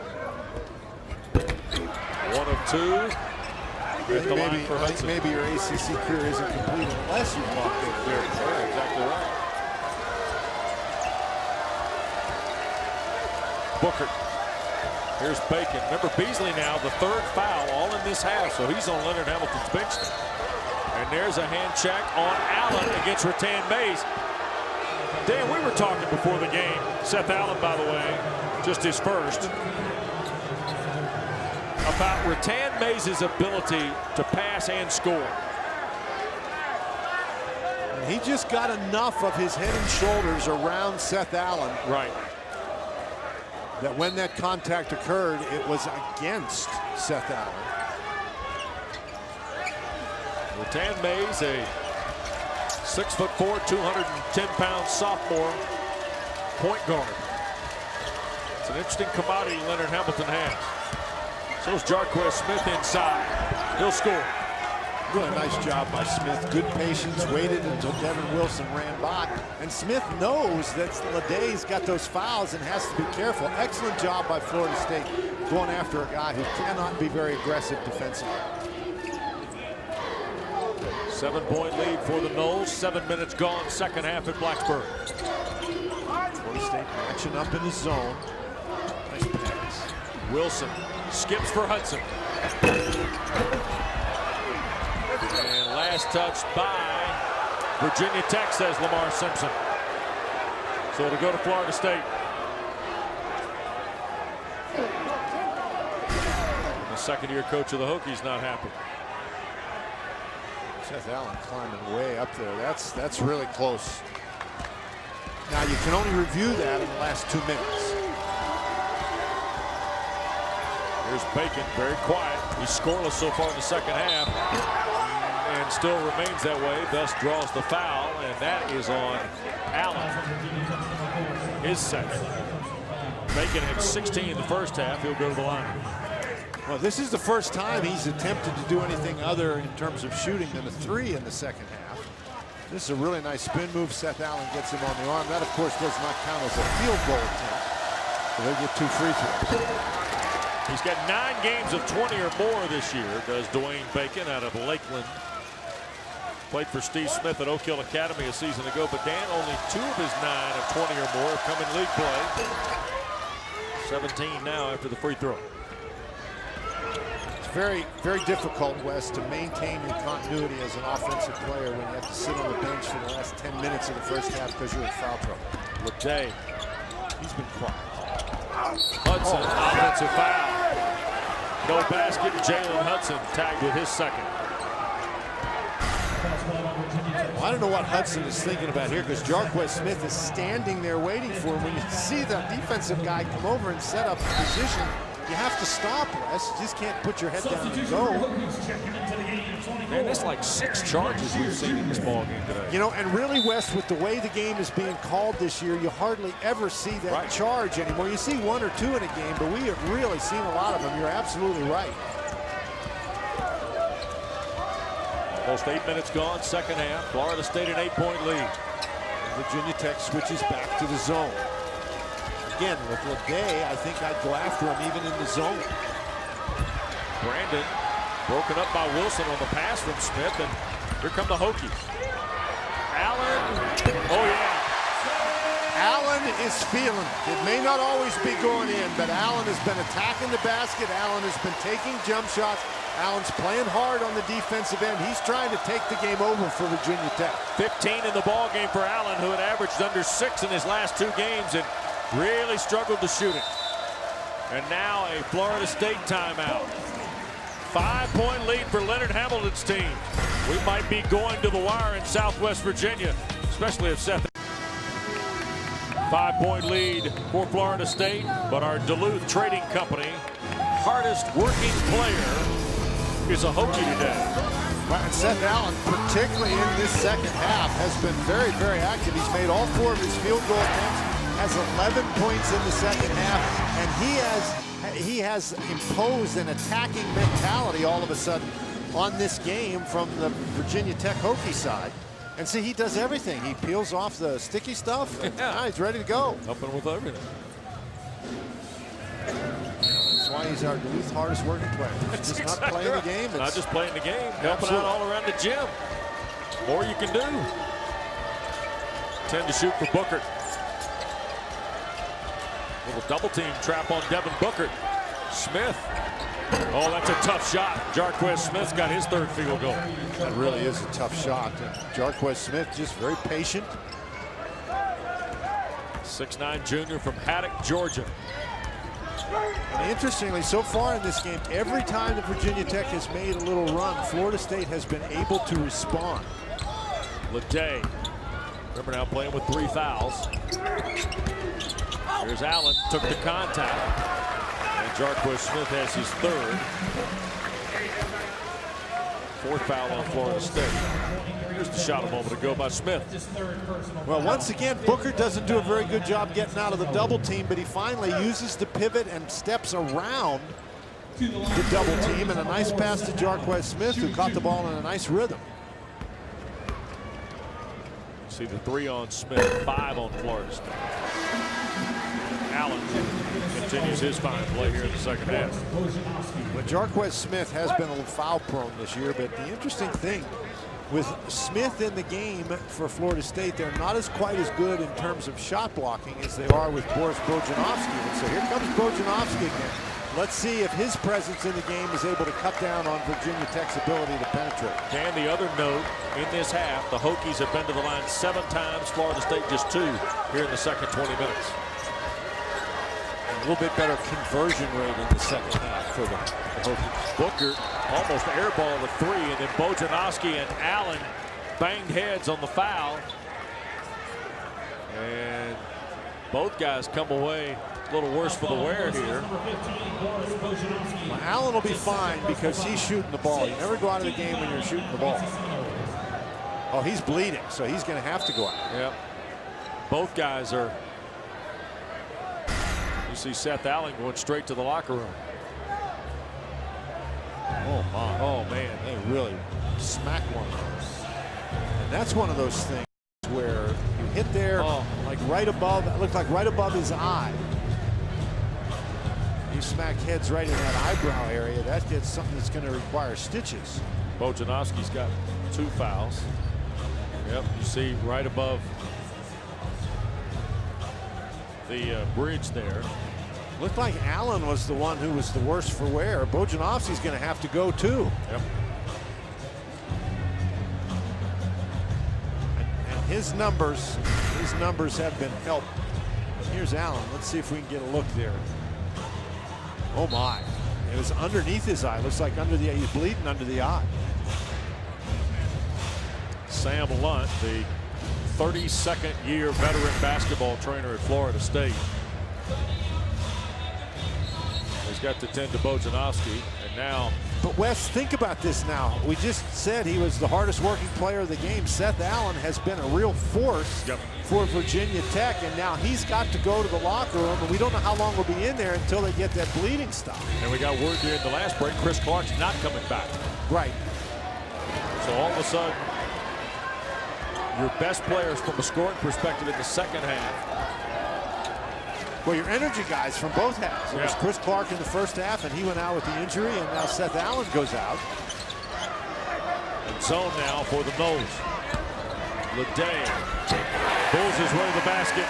1 of 2 at the line for I think Hudson. maybe your ACC career isn't complete unless you've knocked over Gary. Yeah, exactly right. Booker. Here's Bacon. Remember Beasley now, the 3rd foul, all in this half, so he's on Leonard Hamilton's bench now. And there's a hand check on Allen against Ratan Mays. Dan, we were talking before the game. Seth Allen, by the way, just his first. About Ratan Mays' ability to pass and score. And he just got enough of his head and shoulders around Seth Allen. Right. That when that contact occurred, it was against Seth Allen. Ratan Mays, a 6'4", 210-pound sophomore point guard. It's an interesting commodity Leonard Hamilton has. So is Jarquez Smith inside. He'll score. Really nice job by Smith. Good patience, waited until Devin Wilson ran by. And Smith knows that LeDay's got those fouls and has to be careful. Excellent job by Florida State going after a guy who cannot be very aggressive defensively. 7-point lead for the Noles. 7 minutes gone, second half at Blacksburg. Florida State matching up in the zone. Nice pass. Wilson skips for Hudson. And last touch by Virginia Tech, says Lamar Simpson. So it'll go to Florida State. The second-year coach of the Hokies not happy. Seth Allen climbing way up there. That's really close. Now you can only review that in the last 2 minutes. Here's Bacon, very quiet. He's scoreless so far in the second half and still remains that way, thus draws the foul, and that is on Allen, his second. Bacon had 16 in the first half. He'll go to the line. Well, this is the first time he's attempted to do anything other in terms of shooting than a 3 in the second half. This is a really nice spin move. Seth Allen gets him on the arm. That, of course, does not count as a field goal attempt. So they get 2 free throws. He's got 9 games of 20 or more this year, does Dwayne Bacon out of Lakeland. Played for Steve Smith at Oak Hill Academy a season ago, but Dan, only 2 of his 9 of 20 or more have come in league play. 17 now after the free throw. It's very, very difficult, Wes, to maintain your continuity as an offensive player when you have to sit on the bench for the last 10 minutes of the first half because you're in foul trouble. Leday. He's been quiet. Hudson, offensive foul. No basket. Jalen Hudson tagged with his second. Well, I don't know what Hudson is thinking about here because Jarquez Smith is standing there waiting for him. When you see that defensive guy come over and set up the position, you have to stop, Wes. You just can't put your head down and go. Man, that's like 6 charges we've seen in this ball game today. You know, and really, Wes, with the way the game is being called this year, you hardly ever see that charge anymore. You see 1 or 2 in a game, but we have really seen a lot of them. You're absolutely right. Almost 8 minutes gone, second half. Florida State an 8-point lead. Virginia Tech switches back to the zone. Again, with Leday, I think I'd go after him even in the zone. Brandon broken up by Wilson on the pass from Smith, and here come the Hokies. Allen, oh yeah. Allen is feeling it. It may not always be going in, but Allen has been attacking the basket. Allen has been taking jump shots. Allen's playing hard on the defensive end. He's trying to take the game over for Virginia Tech. 15 in the ball game for Allen, who had averaged under 6 in his last 2 games and really struggled to shoot it. And now a Florida State timeout. 5-point lead for Leonard Hamilton's team. We might be going to the wire in Southwest Virginia, especially if Seth. 5-point lead for Florida State, but our Duluth Trading Company hardest working player is a Hokie today. And Seth Allen, particularly in this second half, has been very, very active. He's made all 4 of his field goal attempts, has 11 points in the second half, and he has imposed an attacking mentality all of a sudden on this game from the Virginia Tech Hokie side. And see, he does everything. He peels off the sticky stuff, and now he's ready to go. Helping with everything. That's why he's our Duluth hardest working player. He's just not playing the game. It's not just playing the game, helping out all around the gym. More you can do. 10 to shoot for Booker. Little double team trap on Devin Booker. Smith. Oh, that's a tough shot. Jarquez Smith's got his 3rd field goal. That really is a tough shot. Jarquez Smith just very patient. 6'9" junior from Haddock, Georgia. And interestingly, so far in this game, every time that Virginia Tech has made a little run, Florida State has been able to respond. Leday. Remember now playing with 3 fouls. Here's Allen, took the contact. And Jarquez Smith has his 3rd. 4th foul on Florida State. Here's the shot a moment ago by Smith. Well, once again, Booker doesn't do a very good job getting out of the double team, but he finally uses the pivot and steps around the double team, and a nice pass to Jarquez Smith, who caught the ball in a nice rhythm. See the 3 on Smith, 5 on Florida State. Allen continues his fine play here in the second half. But Jarquez Smith has been a little foul prone this year, but the interesting thing with Smith in the game for Florida State, they're not quite as good in terms of shot blocking as they are with Boris Bojanovski. And so here comes Bojanovski again. Let's see if his presence in the game is able to cut down on Virginia Tech's ability to penetrate. And the other note, in this half, the Hokies have been to the line 7 times, Florida State just 2 here in the second 20 minutes. A little bit better conversion rate in the second half for the Hokies. Booker almost airball the 3, and then Bojanovski and Allen banged heads on the foul. And both guys come away a little worse for the wear here. Well, Allen will be fine because he's shooting the ball. You never go out of the game when you're shooting the ball. Oh, he's bleeding, so he's going to have to go out. Yep. Both guys are. You see Seth Allen going straight to the locker room. Oh, my. Oh, man. They really smacked one of those. And that's one of those things where you hit there, like right above, it looked like right above his eye. You smack heads right in that eyebrow area. That gets something that's going to require stitches. Bojanovski's got 2 fouls. Yep, you see right above the bridge there. Looked like Allen was the one who was the worst for wear. Bojanovski's going to have to go too. Yep. And his numbers have been helped. Here's Allen. Let's see if we can get a look there. Oh my! It was underneath his eye. Looks like under the eye. He's bleeding under the eye. Sam Lunt, the 32nd year veteran basketball trainer at Florida State. He's got to tend to Bojanovski, and now. But Wes, think about this now. We just said he was the hardest working player of the game. Seth Allen has been a real force for Virginia Tech, and now he's got to go to the locker room, and we don't know how long we'll be in there until they get that bleeding stopped. And we got word here in the last break, Chris Clark's not coming back. Right. So all of a sudden, your best players from a scoring perspective in the second half. Well, your energy guys from both halves. It was Chris Clark in the first half, and he went out with the injury, and now Seth Allen goes out. And zone now for the nose. Leday pulls his way to the basket,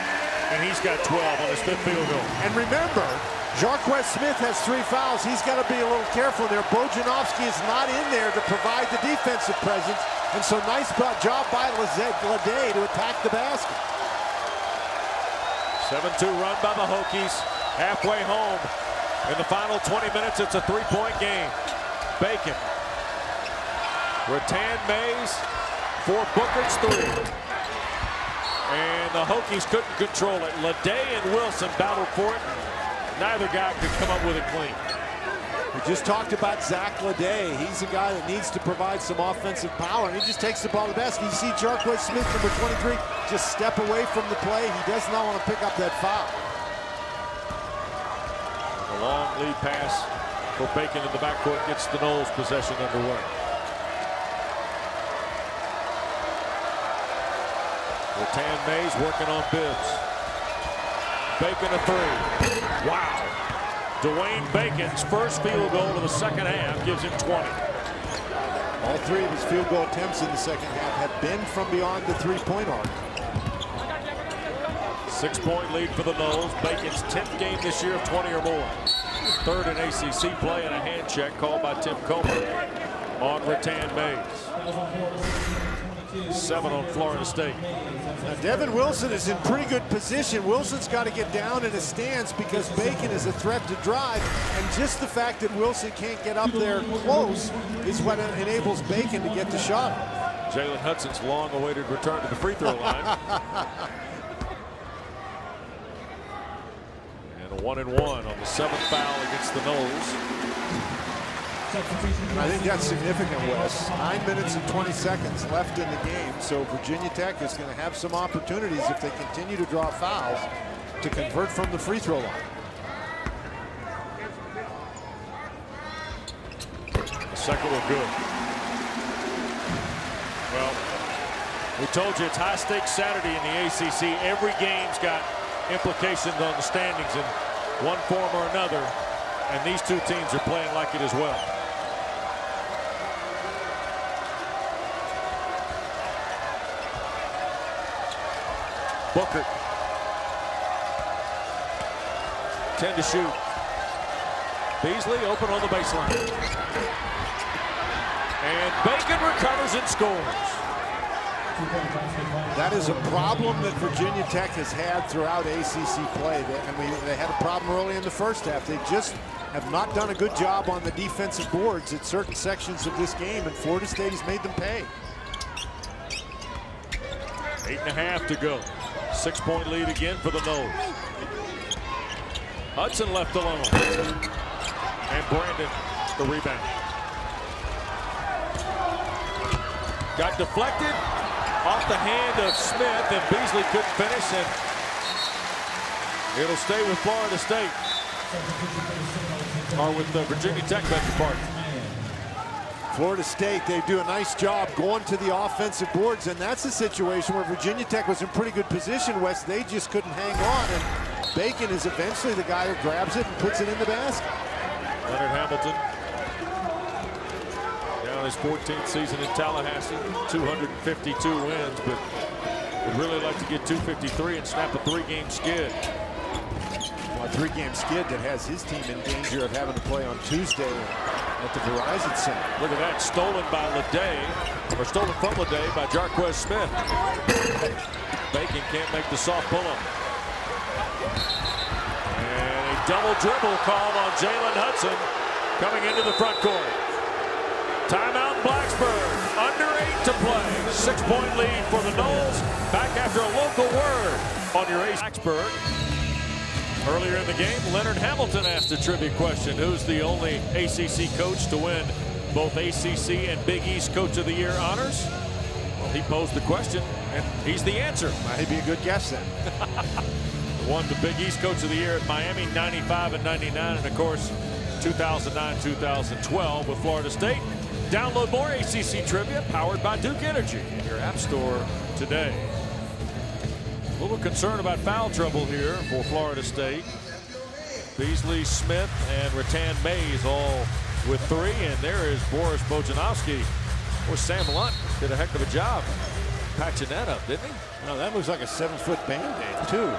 and he's got 12 on his 5th field goal. And remember, Jarquez Smith has 3 fouls. He's got to be a little careful there. Bojanovski is not in there to provide the defensive presence, and so nice job by Leday to attack the basket. 7-2 run by the Hokies. Halfway home. In the final 20 minutes, it's a 3-point game. Bacon. Rattan Mays for Booker's 3. And the Hokies couldn't control it. Leday and Wilson battled for it. Neither guy could come up with it clean. We just talked about Zach Leday. He's a guy that needs to provide some offensive power, and he just takes the ball to the basket. You see Jarquez Smith, number 23, just step away from the play. He does not want to pick up that foul. A long lead pass for Bacon in the backcourt gets the Noles possession underway. Rattan Mays working on Bibbs. Bacon a 3. Wow. Dwayne Bacon's first field goal of the second half gives him 20. All 3 of his field goal attempts in the second half have been from beyond the 3-point arc. 6-point lead for the Noles. Bacon's 10th game this year of 20 or more. 3rd in ACC play, and a hand check called by Tim Comer on Rattan Mays. 7 on Florida State. Now Devin Wilson is in pretty good position. Wilson's got to get down in his stance because Bacon is a threat to drive, and just the fact that Wilson can't get up there close is what enables Bacon to get the shot off. Jalen Hudson's long-awaited return to the free throw line. And a 1-and-1 on the 7th foul against the Noles. And I think that's significant, Wes. 9 minutes and 20 seconds left in the game, so Virginia Tech is going to have some opportunities if they continue to draw fouls to convert from the free throw line. Second one good. Well, we told you it's high-stakes Saturday in the ACC. Every game's got implications on the standings in one form or another, and these two teams are playing like it as well. Booker. 10 to shoot. Beasley open on the baseline. And Bacon recovers and scores. That is a problem that Virginia Tech has had throughout ACC play. They had a problem early in the first half. They just have not done a good job on the defensive boards at certain sections of this game, and Florida State has made them pay. 8.5 to go. 6-point lead again for the Noles. Hudson left alone. And Brandon, the rebound. Got deflected off the hand of Smith, and Beasley couldn't finish, and it'll stay with Florida State. Or with Virginia Tech, beg your pardon. Florida State, they do a nice job going to the offensive boards, and that's a situation where Virginia Tech was in pretty good position, Wes. They just couldn't hang on, and Bacon is eventually the guy who grabs it and puts it in the basket. Leonard Hamilton, down his 14th season in Tallahassee, 252 wins, but would really like to get 253 and snap a 3-game skid. A 3-game skid that has his team in danger of having to play on Tuesday at the Verizon Center. Look at that, stolen by Leday, or stolen from Leday by Jarquez Smith. Bacon can't make the soft pull-up. And a double dribble called on Jalen Hudson coming into the front court. Timeout Blacksburg, under 8 to play. 6-point lead for the Noles. Back after a local word on your ace. Blacksburg. Earlier in the game, Leonard Hamilton asked a trivia question. Who's the only ACC coach to win both ACC and Big East Coach of the Year honors? Well, he posed the question, and he's the answer. Might be a good guess then. Won the Big East Coach of the Year at Miami, 95 and 99, and of course, 2009-2012 with Florida State. Download more ACC trivia powered by Duke Energy in your app store today. A little concern about foul trouble here for Florida State. Beasley, Smith, and Rattan Mays all with 3, and there is Boris Bojanowski. Or Sam Lunt did a heck of a job patching that up, didn't he? No, that looks like a 7-foot Band-Aid, too.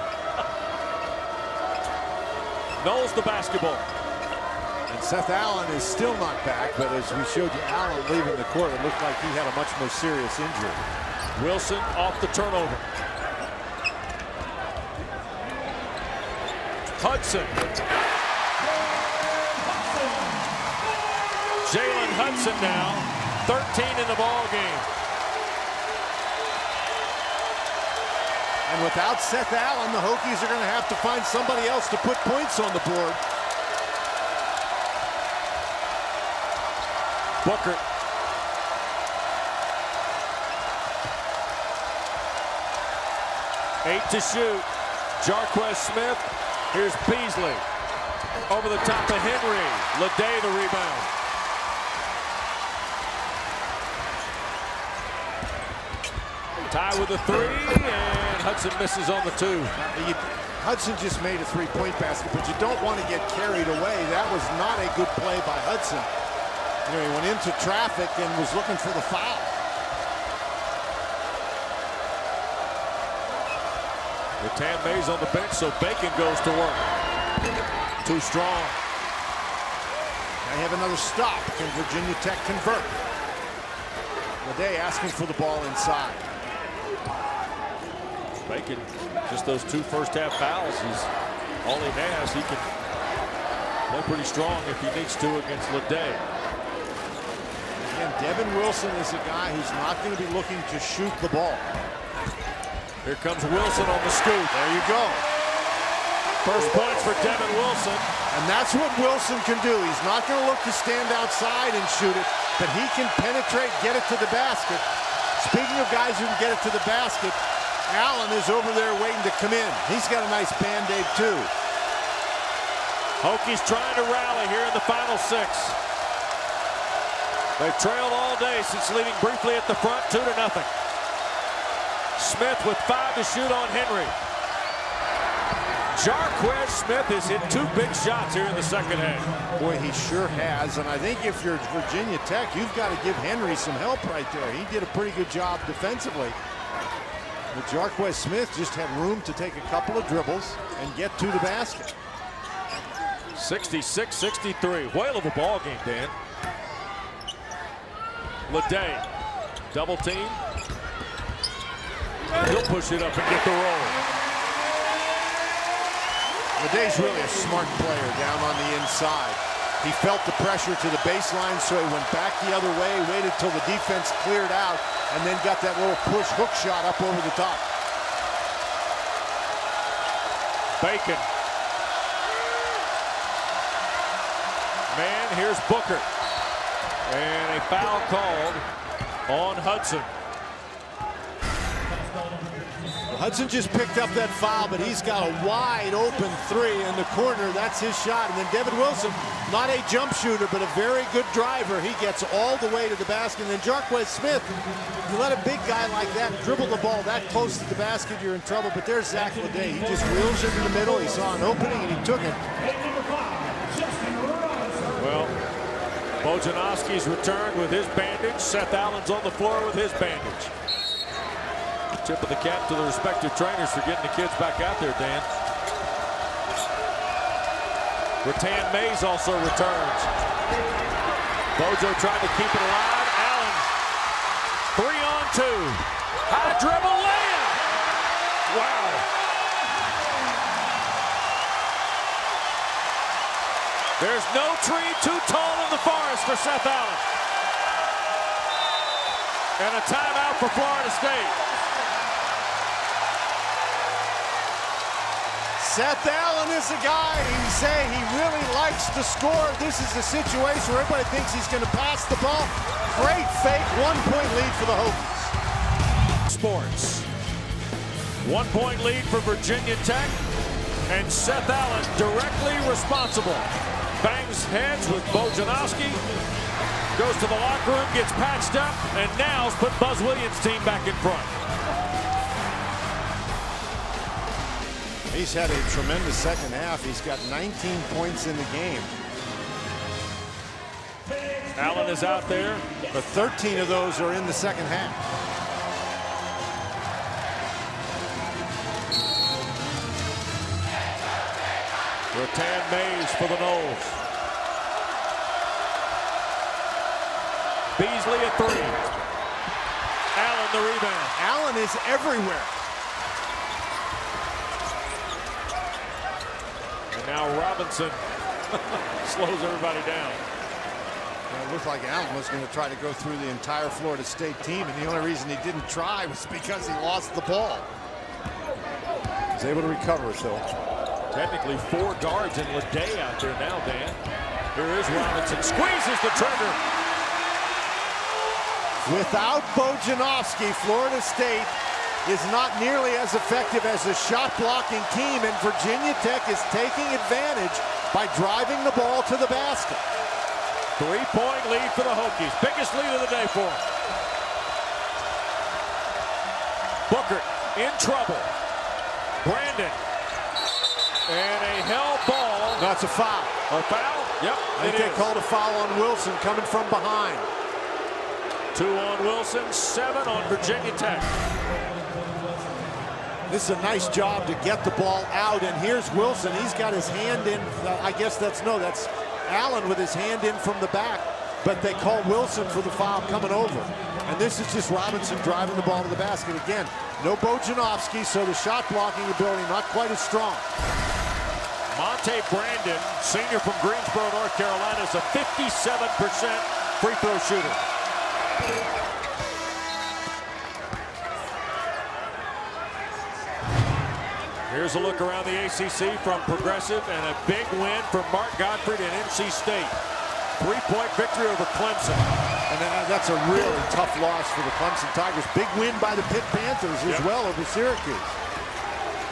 Knowles the basketball. And Seth Allen is still not back, but as we showed you Allen leaving the court, it looked like he had a much more serious injury. Wilson off the turnover. Hudson. Jalen Hudson now, 13 in the ball game. And without Seth Allen, the Hokies are going to have to find somebody else to put points on the board. Booker. Eight to shoot. Jarquez Smith. Here's Beasley. Over the top of Henry. Leday the rebound. Tie with a 3, and Hudson misses on the 2. Hudson just made a 3-point basket, but you don't want to get carried away. That was not a good play by Hudson. You know, he went into traffic and was looking for the foul. Rattan Mays on the bench, so Bacon goes to work. Too strong. They have another stop. Can Virginia Tech convert? Leday asking for the ball inside. Bacon, just those 2 first-half fouls is all he has. He can play pretty strong if he needs to against Leday. Again, Devin Wilson is a guy who's not going to be looking to shoot the ball. Here comes Wilson on the scoop. There you go. First points for Devin Wilson. And that's what Wilson can do. He's not going to look to stand outside and shoot it, but he can penetrate, get it to the basket. Speaking of guys who can get it to the basket, Allen is over there waiting to come in. He's got a nice Band-Aid too. Hokies trying to rally here in the final 6. They've trailed all day since leading briefly at the front, 2-0. Smith with 5 to shoot on Henry. Jarquez Smith has hit 2 big shots here in the second half. Boy, he sure has. And I think if you're Virginia Tech, you've got to give Henry some help right there. He did a pretty good job defensively. But Jarquez Smith just had room to take a couple of dribbles and get to the basket. 66-63. Whale of a ball game, Dan. Leday, double team. He'll push it up and get the roll. Leday's really a smart player down on the inside. He felt the pressure to the baseline, so he went back the other way, waited till the defense cleared out, and then got that little push hook shot up over the top. Bacon. Man, here's Booker. And a foul called on Hudson. Hudson just picked up that foul, but he's got a wide open 3 in the corner. That's his shot. And then Devin Wilson, not a jump shooter, but a very good driver. He gets all the way to the basket. And then Jarquez Smith, you let a big guy like that dribble the ball that close to the basket, you're in trouble. But there's Zach Leday. He just wheels into the middle. He saw an opening and he took it. Well, Bojanowski's returned with his bandage. Seth Allen's on the floor with his bandage. Tip of the cap to the respective trainers for getting the kids back out there, Dan. Rattan Mays also returns. Bojo trying to keep it alive. Allen, 3-on-2. High dribble layup. Wow. There's no tree too tall in the forest for Seth Allen. And a timeout for Florida State. Seth Allen is a guy, he say he really likes to score. This is a situation where everybody thinks he's going to pass the ball. Great fake, 1-point lead for the Hokies. Sports. 1-point lead for Virginia Tech, and Seth Allen directly responsible. Bangs heads with Bojanowski, goes to the locker room, gets patched up, and now's put Buzz Williams' team back in front. He's had a tremendous second half. He's got 19 points in the game. Allen is out there. But 13 of those are in the second half. Rattan Mays for the Noles. Beasley at 3. Allen the rebound. Allen is everywhere. Now Robinson slows everybody down. It looked like Allen was going to try to go through the entire Florida State team, and the only reason he didn't try was because he lost the ball. He was able to recover, so. Technically 4 guards and Leday out there now, Dan. Here is Robinson, squeezes the trigger. Without Bojanowski, Florida State is not nearly as effective as a shot-blocking team, and Virginia Tech is taking advantage by driving the ball to the basket. 3-point lead for the Hokies. Biggest lead of the day for them. Booker in trouble. Brandon. And a hell ball. No, it's a foul. A foul? Yep, I think they called a foul on Wilson coming from behind. 2 on Wilson, 7 on Virginia Tech. This is a nice job to get the ball out, and here's Wilson. He's got his hand in, I guess that's Allen with his hand in from the back, but they call Wilson for the foul coming over. And this is just Robinson driving the ball to the basket. Again, no Bojanowski, so the shot blocking ability not quite as strong. Monte Brandon, senior from Greensboro, North Carolina, is a 57% free throw shooter. Here's a look around the ACC from Progressive, and a big win from Mark Gottfried and NC State. 3-point victory over Clemson. And that's a really tough loss for the Clemson Tigers. Big win by the Pitt Panthers as well over Syracuse.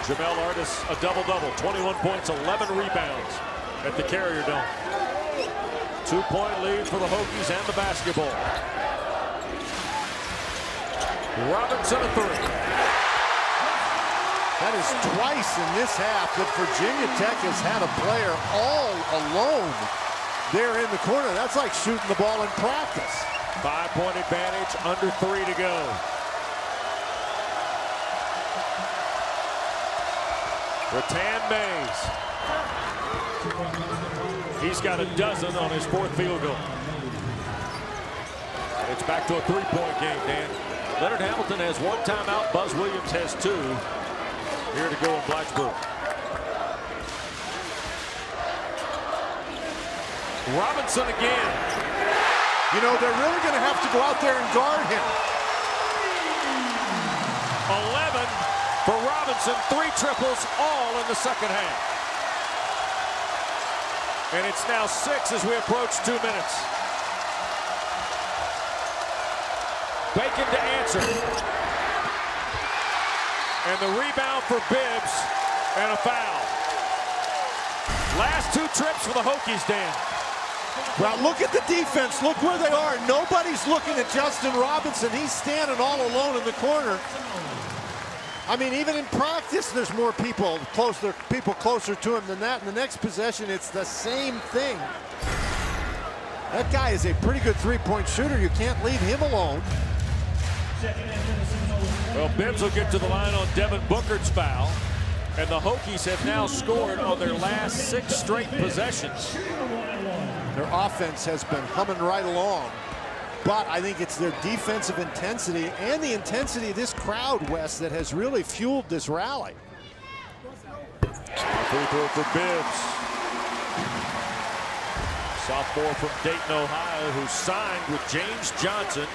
Jamel Artis, a double-double, 21 points, 11 rebounds at the Carrier Dome. 2-point lead for the Hokies and the basketball. Robinson a three. That is twice in this half that Virginia Tech has had a player all alone there in the corner. That's like shooting the ball in practice. 5-point advantage, under 3 to go. Rattan Mays. He's got a dozen on his 4th field goal. And it's back to a 3-point game, Dan. Leonard Hamilton has 1 timeout. Buzz Williams has 2. Here to go in Blacksburg. Robinson again. You know, they're really going to have to go out there and guard him. 11 for Robinson. 3 triples, all in the second half. And it's now 6 as we approach 2 minutes. Bacon to answer. And the rebound for Bibbs and a foul. Last 2 trips for the Hokies, Dan. Well, look at the defense. Look where they are. Nobody's looking at Justin Robinson. He's standing all alone in the corner. I mean, even in practice, there's more people closer to him than that. In the next possession, it's the same thing. That guy is a pretty good 3-point shooter. You can't leave him alone. Well, Bibbs will get to the line on Devin Booker's foul. And the Hokies have now scored on their last 6 straight possessions. Their offense has been humming right along. But I think it's their defensive intensity and the intensity of this crowd, Wes, that has really fueled this rally. Free throw for Bibbs. Sophomore from Dayton, Ohio, who signed with James Johnson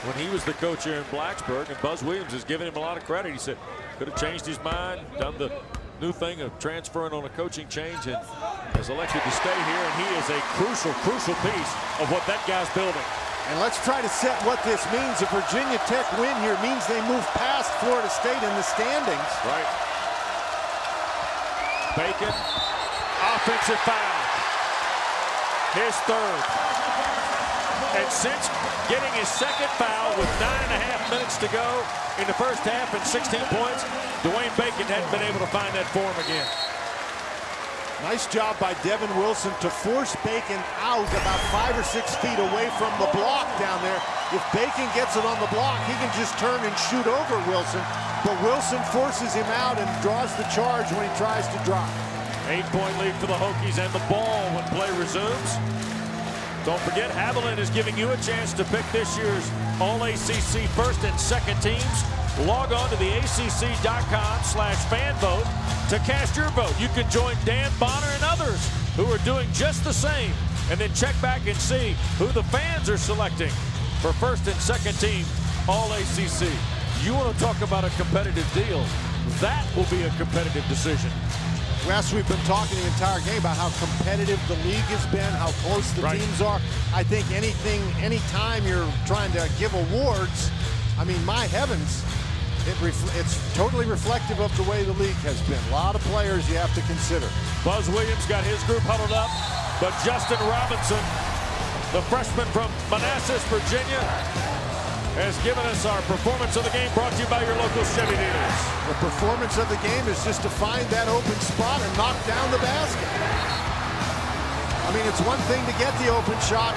when he was the coach here in Blacksburg. And Buzz Williams has given him a lot of credit. He said could have changed his mind, done the new thing of transferring on a coaching change, and has elected to stay here. And he is a crucial piece of what that guy's building. And let's try to set what this means. If Virginia Tech win here, means they move past Florida State in the standings. Right. Bacon, offensive foul. His 3rd. And since getting his 2nd foul with 9.5 minutes to go in the first half and 16 points, Dwayne Bacon hadn't been able to find that form again. Nice job by Devin Wilson to force Bacon out about 5 or 6 feet away from the block down there. If Bacon gets it on the block, he can just turn and shoot over Wilson. But Wilson forces him out and draws the charge when he tries to drop. 8-point lead for the Hokies and the ball when play resumes. Don't forget, Haviland is giving you a chance to pick this year's All-ACC 1st and 2nd teams. Log on to the ACC.com/fanvote to cast your vote. You can join Dan Bonner and others who are doing just the same, and then check back and see who the fans are selecting for 1st and 2nd team All-ACC. You want to talk about a competitive deal? That will be a competitive decision. Wes, we've been talking the entire game about how competitive the league has been, how close the teams are. I think anytime you're trying to give awards, I mean, my heavens, it's totally reflective of the way the league has been. A lot of players you have to consider. Buzz Williams got his group huddled up, but Justin Robinson, the freshman from Manassas, Virginia, has given us our performance of the game, brought to you by your local Chevy dealers. The performance of the game is just to find that open spot and knock down the basket. I mean, it's one thing to get the open shot,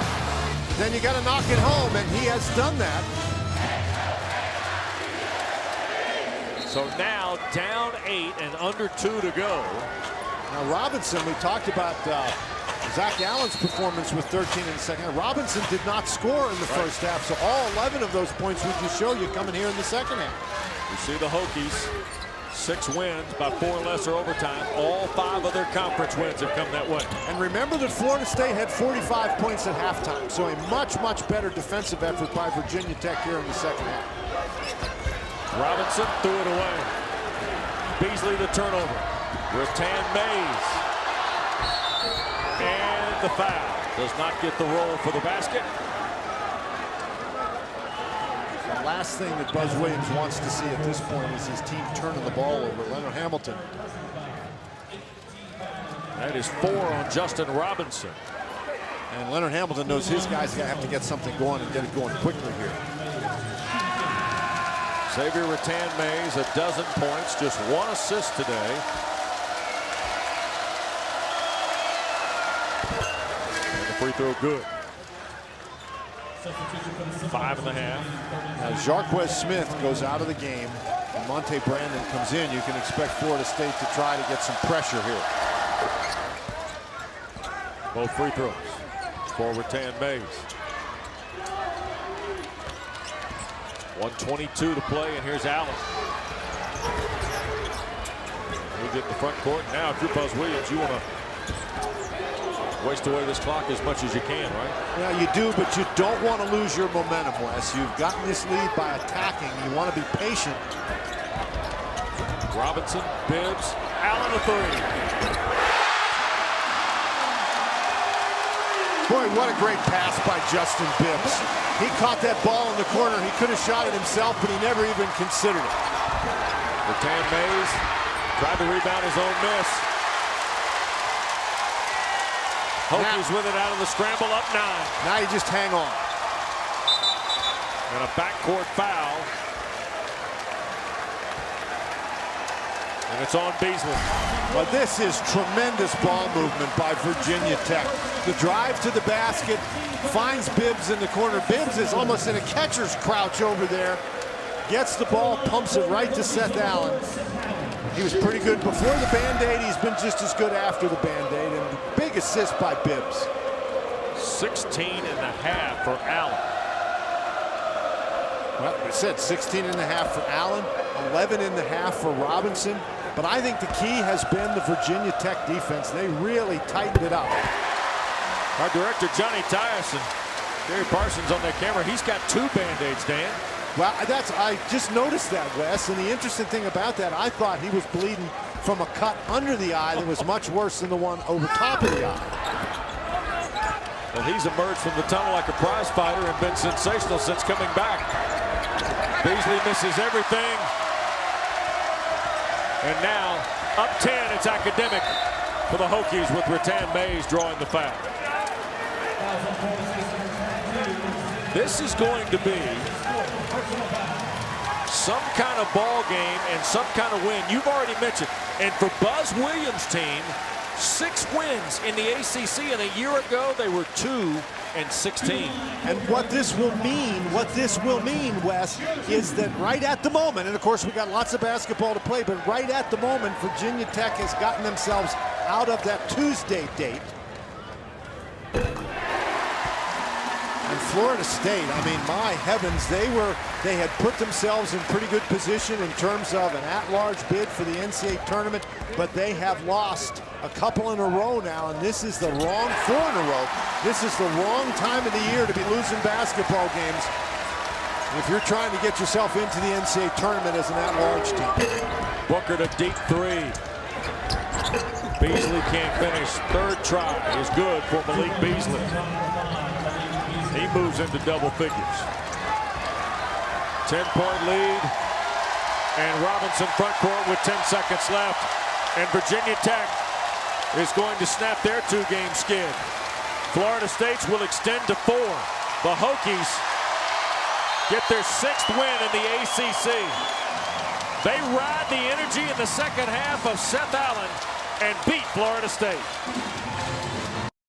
then you got to knock it home, and he has done that. So now down 8 and under 2 to go. Now Robinson, we talked about Zach Allen's performance with 13 in the second half. Robinson did not score in the first half, so all 11 of those points would just show you coming here in the second half. You see the Hokies, 6 wins by 4 lesser overtime. All 5 of their conference wins have come that way. And remember that Florida State had 45 points at halftime, so a much better defensive effort by Virginia Tech here in the second half. Robinson threw it away. Beasley the turnover. Rattan Mays. And the foul. Does not get the roll for the basket. The last thing that Buzz Williams wants to see at this point is his team turning the ball over. Leonard Hamilton. That is 4 on Justin Robinson. And Leonard Hamilton knows his guys have to get something going and get it going quickly here. Xavier Rattan-Mays, a dozen points, just 1 assist today. And the free throw good. 5.5. Now Jarquez Smith goes out of the game and Monte Brandon comes in. You can expect Florida State to try to get some pressure here. Both free throws for Rattan-Mays. 1:22 to play, and here's Allen. He'll get in the front court. Now, if you're Buzz Williams, you want to waste away this clock as much as you can, right? Yeah, you do, but you don't want to lose your momentum, Wes. You've gotten this lead by attacking. You want to be patient. Robinson, Bibbs, Allen a three. Boy, what a great pass by Justin Bibbs. He caught that ball in the corner. He could have shot it himself, but he never even considered it. Rattan-Mays tried to rebound his own miss. Hokies with it out of the scramble, up 9. Now you just hang on. And a backcourt foul. And it's on Beasley. Well, this is tremendous ball movement by Virginia Tech. The drive to the basket, finds Bibbs in the corner. Bibbs is almost in a catcher's crouch over there. Gets the ball, pumps it right to Seth Allen. He was pretty good before the Band-Aid. He's been just as good after the Band-Aid. And big assist by Bibbs. 16.5 for Allen. Well, I said 16.5 for Allen, 11.5 for Robinson. But I think the key has been the Virginia Tech defense. They really tightened it up. Our director, Johnny Tyus, and Gary Parsons on that camera. He's got 2 Band-Aids, Dan. Well, I just noticed that, Wes. And the interesting thing about that, I thought he was bleeding from a cut under the eye that was much worse than the one over top of the eye. Well, he's emerged from the tunnel like a prize fighter and been sensational since coming back. Beasley misses everything. And now, up 10, it's academic for the Hokies with Rattan-Mays drawing the foul. This is going to be some kind of ball game and some kind of win. You've already mentioned. And for Buzz Williams' team, 6 wins in the ACC, and a year ago they were 2-16. And what this will mean, Wes, is that right at the moment, and of course we got lots of basketball to play, but right at the moment, Virginia Tech has gotten themselves out of that Tuesday date. And Florida State, I mean, my heavens, they had put themselves in pretty good position in terms of an at-large bid for the NCAA tournament, but they have lost a couple in a row now, and this is the wrong 4 in a row. This is the wrong time of the year to be losing basketball games if you're trying to get yourself into the NCAA tournament as an at-large team. Booker to deep 3. Beasley can't finish. 3rd try is good for Malik Beasley. He moves into double figures. 10-point lead. And Robinson front court with 10 seconds left. And Virginia Tech is going to snap their 2-game skid. Florida State's will extend to 4. The Hokies get their 6th win in the ACC. They ride the energy in the second half of Seth Allen and beat Florida State.